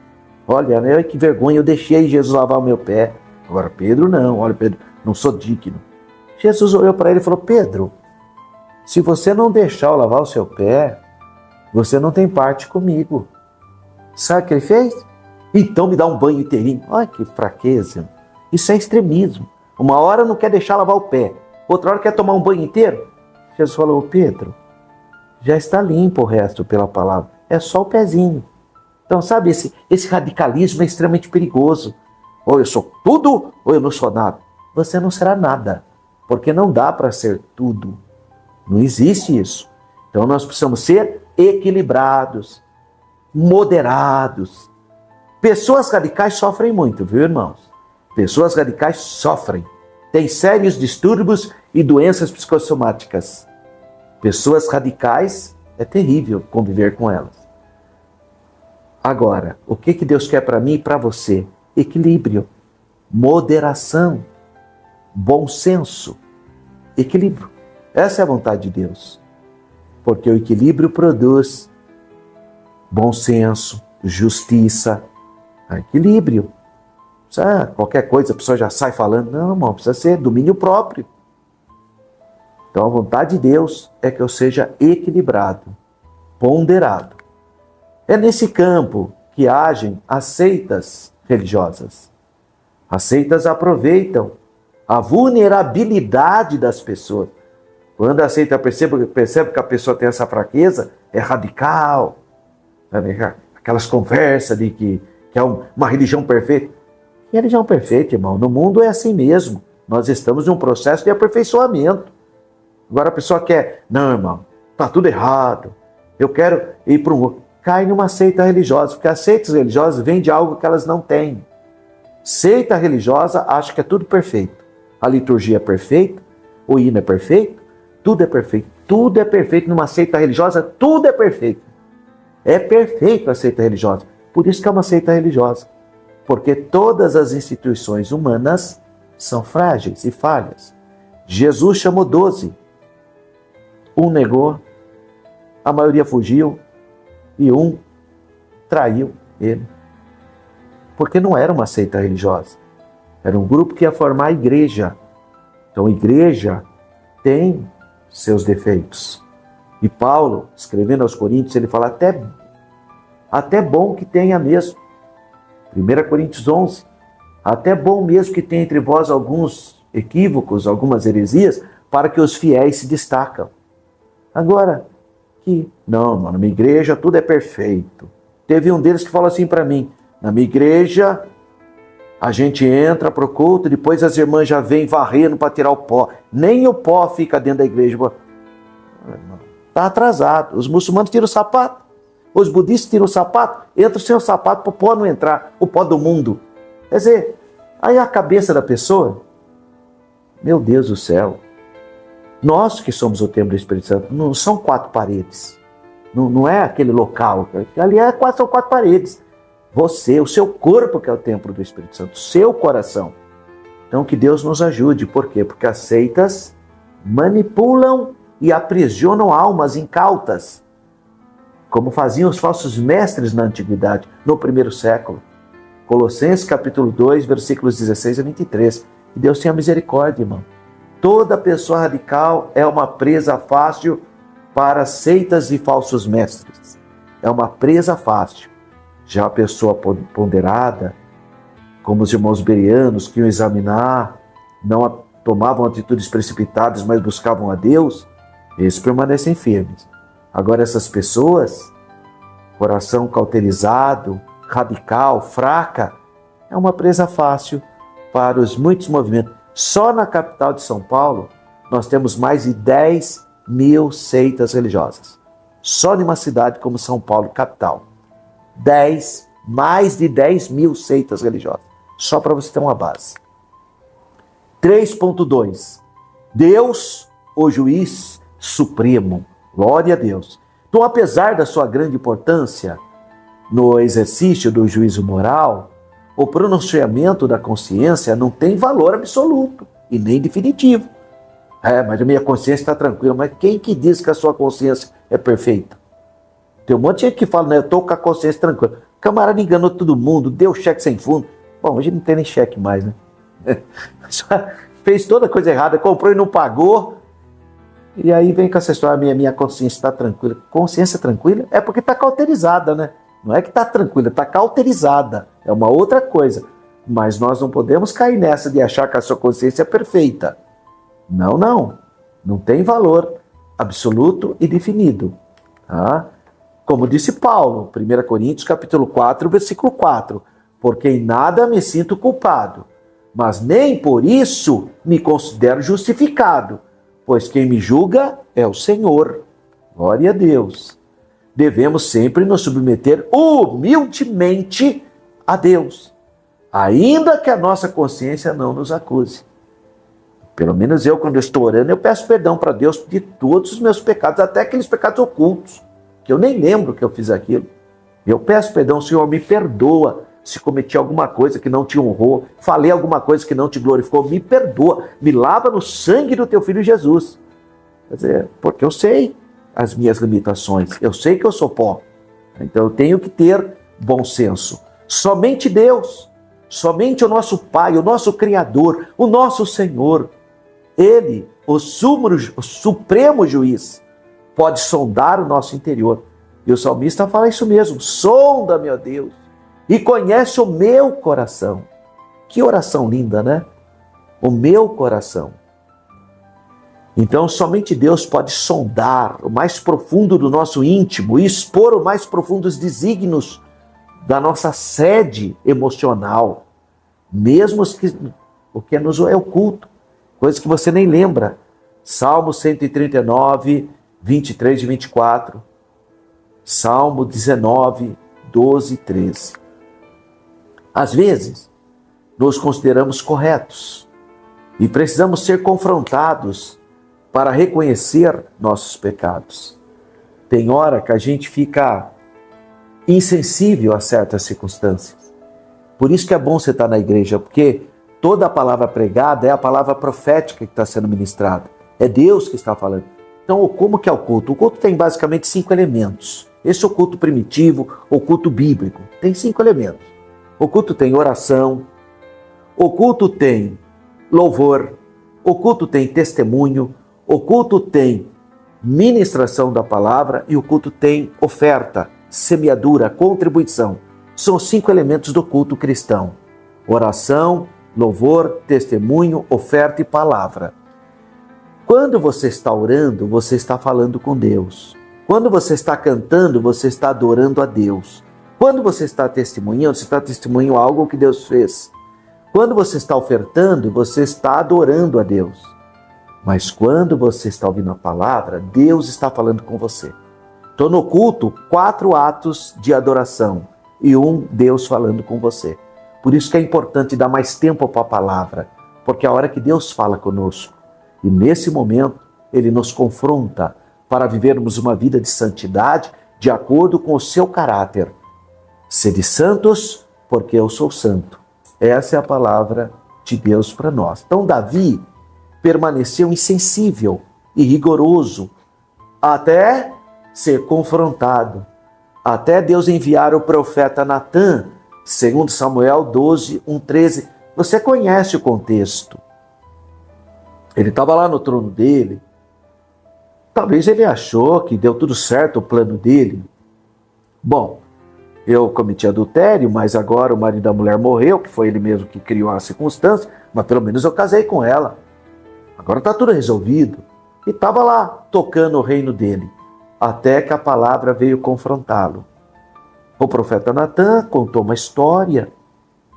[SPEAKER 1] Olha, né? Que vergonha, eu deixei Jesus lavar o meu pé. Agora Pedro não. Olha, Pedro, não sou digno. Jesus olhou para ele e falou, Pedro, se você não deixar eu lavar o seu pé, você não tem parte comigo. Sabe o que ele fez? Então me dá um banho inteirinho. Olha que fraqueza. Isso é extremismo. Uma hora não quer deixar lavar o pé, outra hora quer tomar um banho inteiro. Jesus falou, Pedro, já está limpo o resto pela palavra. É só o pezinho. Então, sabe, esse radicalismo é extremamente perigoso. Ou eu sou tudo, ou eu não sou nada. Você não será nada, porque não dá para ser tudo. Não existe isso. Então nós precisamos ser equilibrados, moderados. Pessoas radicais sofrem muito, viu, irmãos? Pessoas radicais sofrem. Têm sérios distúrbios e doenças psicossomáticas. Pessoas radicais, é terrível conviver com elas. Agora, o que Deus quer para mim e para você? Equilíbrio, moderação, bom senso, equilíbrio. Essa é a vontade de Deus. Porque o equilíbrio produz bom senso, justiça, equilíbrio. Qualquer coisa a pessoa já sai falando. Não, irmão, precisa ser domínio próprio. Então a vontade de Deus é que eu seja equilibrado, ponderado. É nesse campo que agem as seitas religiosas. As seitas aproveitam a vulnerabilidade das pessoas. Quando a seita percebe que a pessoa tem essa fraqueza, é radical. Aquelas conversas de que é uma religião perfeita. Que religião perfeita, irmão? No mundo é assim mesmo. Nós estamos em um processo de aperfeiçoamento. Agora a pessoa quer, não, irmão, está tudo errado. Eu quero ir para um... Cai numa seita religiosa, porque as seitas religiosas vêm de algo que elas não têm. Seita religiosa acha que é tudo perfeito. A liturgia é perfeita, o hino é perfeito, tudo é perfeito. Tudo é perfeito numa seita religiosa, tudo é perfeito. É perfeito a seita religiosa. Por isso que é uma seita religiosa. Porque todas as instituições humanas são frágeis e falhas. Jesus chamou 12. Um negou, a maioria fugiu e um traiu ele. Porque não era uma seita religiosa. Era um grupo que ia formar a igreja. Então a igreja tem seus defeitos. E Paulo, escrevendo aos Coríntios, ele fala até bom que tenha mesmo. 1 Coríntios 11. Até bom mesmo que tenha entre vós alguns equívocos, algumas heresias, para que os fiéis se destacam. Agora, não, na minha igreja tudo é perfeito. Teve um deles que falou assim para mim, na minha igreja a gente entra pro culto, depois as irmãs já vêm varrendo para tirar o pó. Nem o pó fica dentro da igreja. Está atrasado. Os muçulmanos tiram o sapato. Os budistas tiram o sapato. Entra o seu sapato para o pó não entrar. O pó do mundo. Quer dizer, aí a cabeça da pessoa, meu Deus do céu. Nós que somos o templo do Espírito Santo, não são 4 paredes. Não é aquele local. Ali são 4 paredes. Você, o seu corpo que é o templo do Espírito Santo, o seu coração. Então que Deus nos ajude. Por quê? Porque as seitas manipulam e aprisionam almas incautas, como faziam os falsos mestres na antiguidade, no primeiro século. Colossenses capítulo 2, versículos 16 a 23. Que Deus tenha misericórdia, irmão. Toda pessoa radical é uma presa fácil para seitas e falsos mestres. É uma presa fácil. Já a pessoa ponderada, como os irmãos bereanos que iam examinar, não tomavam atitudes precipitadas, mas buscavam a Deus, eles permanecem firmes. Agora essas pessoas, coração cauterizado, radical, fraca, é uma presa fácil para os muitos movimentos. Só na capital de São Paulo, nós temos mais de 10 mil seitas religiosas. Só numa cidade como São Paulo, capital. Mais de 10 mil seitas religiosas. Só para você ter uma base. 3.2. Deus, o juiz supremo. Glória a Deus. Então, apesar da sua grande importância no exercício do juízo moral, o pronunciamento da consciência não tem valor absoluto e nem definitivo. Mas a minha consciência está tranquila. Mas quem que diz que a sua consciência é perfeita? Tem um monte de gente que fala, eu estou com a consciência tranquila. O camarada enganou todo mundo, deu cheque sem fundo. Bom, hoje não tem nem cheque mais, né? Fez toda coisa errada, comprou e não pagou. E aí vem com essa história, minha consciência está tranquila. Consciência tranquila é porque está cauterizada, né? Não é que está tranquila, está cauterizada. É uma outra coisa. Mas nós não podemos cair nessa de achar que a sua consciência é perfeita. Não, não. Não tem valor absoluto e definido. Tá? Como disse Paulo, 1 Coríntios capítulo 4, versículo 4. Porque em nada me sinto culpado, mas nem por isso me considero justificado, pois quem me julga é o Senhor. Glória a Deus. Devemos sempre nos submeter humildemente a Deus, ainda que a nossa consciência não nos acuse. Pelo menos eu, quando eu estou orando, eu peço perdão para Deus de todos os meus pecados, até aqueles pecados ocultos, que eu nem lembro que eu fiz aquilo. Eu peço perdão, Senhor, me perdoa se cometi alguma coisa que não te honrou, falei alguma coisa que não te glorificou, me perdoa, me lava no sangue do teu Filho Jesus. Quer dizer, porque eu sei as minhas limitações, eu sei que eu sou pó, então eu tenho que ter bom senso. Somente Deus, somente o nosso Pai, o nosso Criador, o nosso Senhor, Ele, o supremo juiz, pode sondar o nosso interior. E o salmista fala isso mesmo, sonda-me, ó Deus, e conhece o meu coração. Que oração linda, né? O meu coração. Então, somente Deus pode sondar o mais profundo do nosso íntimo e expor o mais profundos desígnios da nossa sede emocional, mesmo o que nos é oculto, coisas que você nem lembra. Salmo 139, 23 e 24. Salmo 19, 12 e 13. Às vezes, nos consideramos corretos e precisamos ser confrontados para reconhecer nossos pecados. Tem hora que a gente fica insensível a certas circunstâncias. Por isso que é bom você estar na igreja, porque toda a palavra pregada é a palavra profética que está sendo ministrada. É Deus que está falando. Então, como que é o culto? O culto tem basicamente 5 elementos. Esse é o culto primitivo, o culto bíblico. Tem 5 elementos. O culto tem oração, o culto tem louvor, o culto tem testemunho, o culto tem ministração da palavra e o culto tem oferta, semeadura, contribuição. São os 5 elementos do culto cristão: oração, louvor, testemunho, oferta e palavra. Quando você está orando, você está falando com Deus. Quando você está cantando, você está adorando a Deus. Quando você está testemunhando, você está testemunhando algo que Deus fez. Quando você está ofertando, você está adorando a Deus. Mas quando você está ouvindo a palavra, Deus está falando com você. Então, no culto, 4 atos de adoração e 1 Deus falando com você. Por isso que é importante dar mais tempo para a palavra, porque é a hora que Deus fala conosco. E nesse momento, Ele nos confronta para vivermos uma vida de santidade de acordo com o seu caráter. Sede santos, porque eu sou santo. Essa é a palavra de Deus para nós. Então, Davi permaneceu insensível e rigoroso até ser confrontado, até Deus enviar o profeta Natã, segundo Samuel 12, 1:13. Você conhece o contexto. Ele estava lá no trono dele. Talvez ele achou que deu tudo certo o plano dele. Bom, eu cometi adultério, mas agora o marido da mulher morreu, que foi ele mesmo que criou a circunstância, mas pelo menos eu casei com ela. Agora está tudo resolvido. E estava lá, tocando o reino dele, até que a palavra veio confrontá-lo. O profeta Natã contou uma história,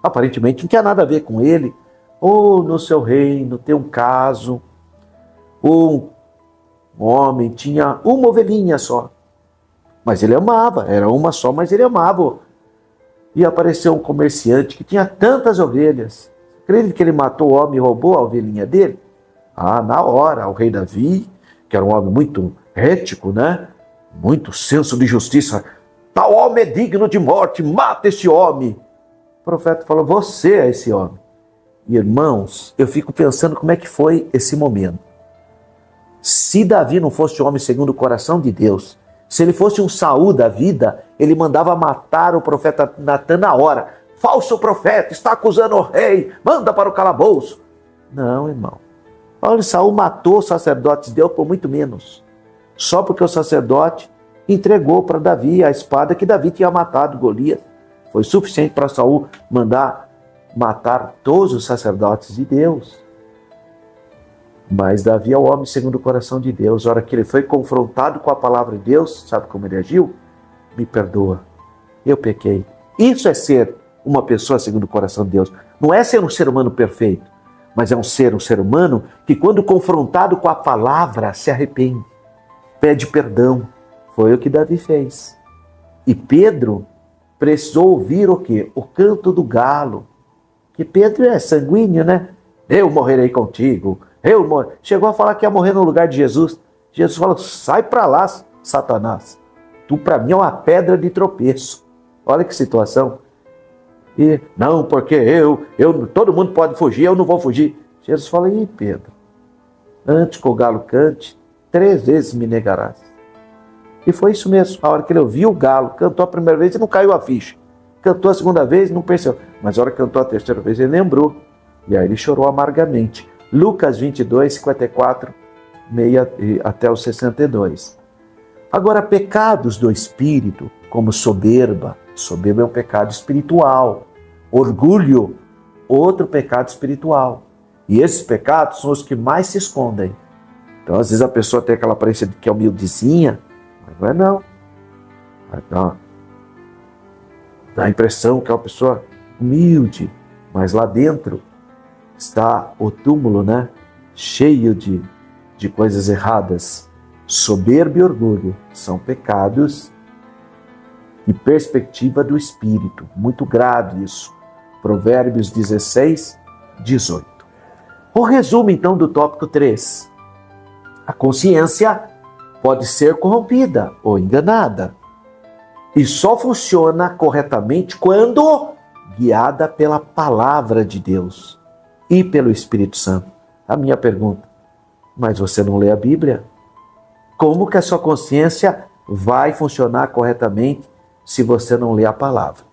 [SPEAKER 1] aparentemente não tinha nada a ver com ele. No seu reino tem um caso, um homem tinha uma ovelhinha só, mas ele amava, era uma só, mas ele amava. E apareceu um comerciante que tinha tantas ovelhas. Acredita que ele matou o homem e roubou a ovelhinha dele? Na hora, o rei Davi, que era um homem muito ético, né? Muito senso de justiça. Tal homem é digno de morte, mata esse homem. O profeta falou, você é esse homem. E, irmãos, eu fico pensando como é que foi esse momento. Se Davi não fosse homem segundo o coração de Deus, se ele fosse um Saul da vida, ele mandava matar o profeta Natã na hora. Falso profeta, está acusando o rei, manda para o calabouço. Não, irmão. Olha, Saul matou os sacerdotes de Deus por muito menos. Só porque o sacerdote entregou para Davi a espada que Davi tinha matado Golias. Foi suficiente para Saul mandar matar todos os sacerdotes de Deus. Mas Davi é o homem segundo o coração de Deus. A hora que ele foi confrontado com a palavra de Deus, sabe como ele agiu? Me perdoa, eu pequei. Isso é ser uma pessoa segundo o coração de Deus. Não é ser um ser humano perfeito, mas é um ser humano que quando confrontado com a palavra se arrepende, pede perdão. Foi o que Davi fez. E Pedro precisou ouvir o quê? O canto do galo. Que Pedro é sanguíneo, né? Eu morrerei contigo. Chegou a falar que ia morrer no lugar de Jesus. Jesus falou, sai para lá, Satanás. Tu para mim é uma pedra de tropeço. Olha que situação. E não, porque todo mundo pode fugir, eu não vou fugir. Jesus fala, Pedro, antes que o galo cante, 3 vezes me negarás. E foi isso mesmo. A hora que ele ouviu o galo, cantou a primeira vez e não caiu a ficha. Cantou a segunda vez e não percebeu. Mas a hora que cantou a terceira vez, ele lembrou. E aí ele chorou amargamente. Lucas 22, 54, até o 62. Agora, pecados do espírito, como soberba. Soberba é um pecado espiritual. Orgulho, outro pecado espiritual. E esses pecados são os que mais se escondem. Então, às vezes a pessoa tem aquela aparência de que é humildezinha, mas não é não. Dá a impressão que é uma pessoa humilde, mas lá dentro está o túmulo, né? Cheio de coisas erradas. Soberba e orgulho são pecados e perspectiva do espírito. Muito grave isso. Provérbios 16, 18. O resumo, então, do tópico 3. A consciência pode ser corrompida ou enganada. E só funciona corretamente quando guiada pela palavra de Deus e pelo Espírito Santo. A minha pergunta: mas você não lê a Bíblia? Como que a sua consciência vai funcionar corretamente se você não lê a palavra?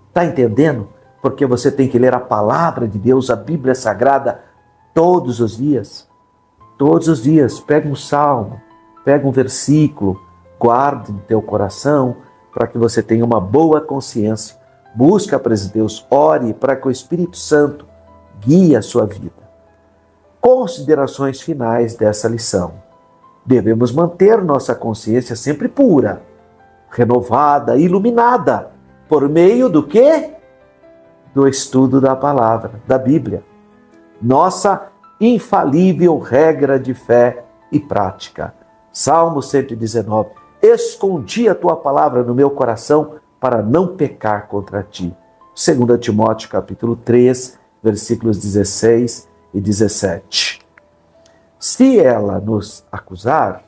[SPEAKER 1] Está entendendo? Porque você tem que ler a palavra de Deus, a Bíblia Sagrada, todos os dias. Todos os dias. Pega um salmo, pega um versículo, guarde no teu coração, para que você tenha uma boa consciência. Busque a presença de Deus, ore para que o Espírito Santo guie a sua vida. Considerações finais dessa lição. Devemos manter nossa consciência sempre pura, renovada, iluminada, por meio do quê? Do estudo da palavra, da Bíblia. Nossa infalível regra de fé e prática. Salmo 119. Escondi a tua palavra no meu coração para não pecar contra ti. 2 Timóteo capítulo 3, versículos 16 e 17. Se ela nos acusar,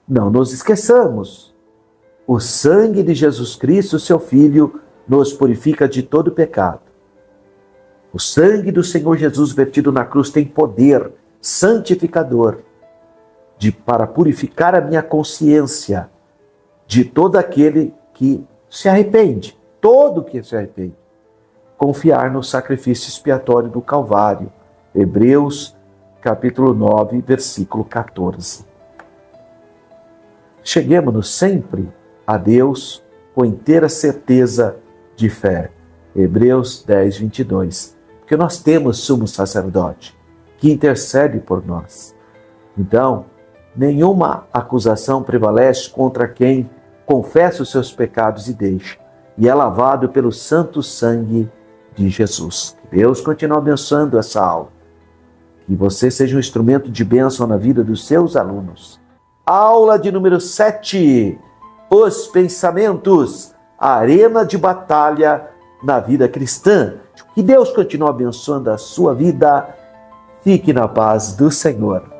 [SPEAKER 1] não nos esqueçamos. O sangue de Jesus Cristo, seu Filho, nos purifica de todo pecado. O sangue do Senhor Jesus vertido na cruz tem poder santificador para purificar a minha consciência de todo aquele que se arrepende, todo que se arrepende. Confiar no sacrifício expiatório do Calvário. Hebreus capítulo 9, versículo 14. Cheguemos-nos sempre a Deus com inteira certeza de fé. Hebreus 10, 22. Porque nós temos sumo sacerdote que intercede por nós. Então, nenhuma acusação prevalece contra quem confessa os seus pecados e deixa, e é lavado pelo santo sangue de Jesus. Que Deus continue abençoando essa aula. Que você seja um instrumento de bênção na vida dos seus alunos. Aula de número 7. Os pensamentos, a arena de batalha na vida cristã. Que Deus continue abençoando a sua vida. Fique na paz do Senhor.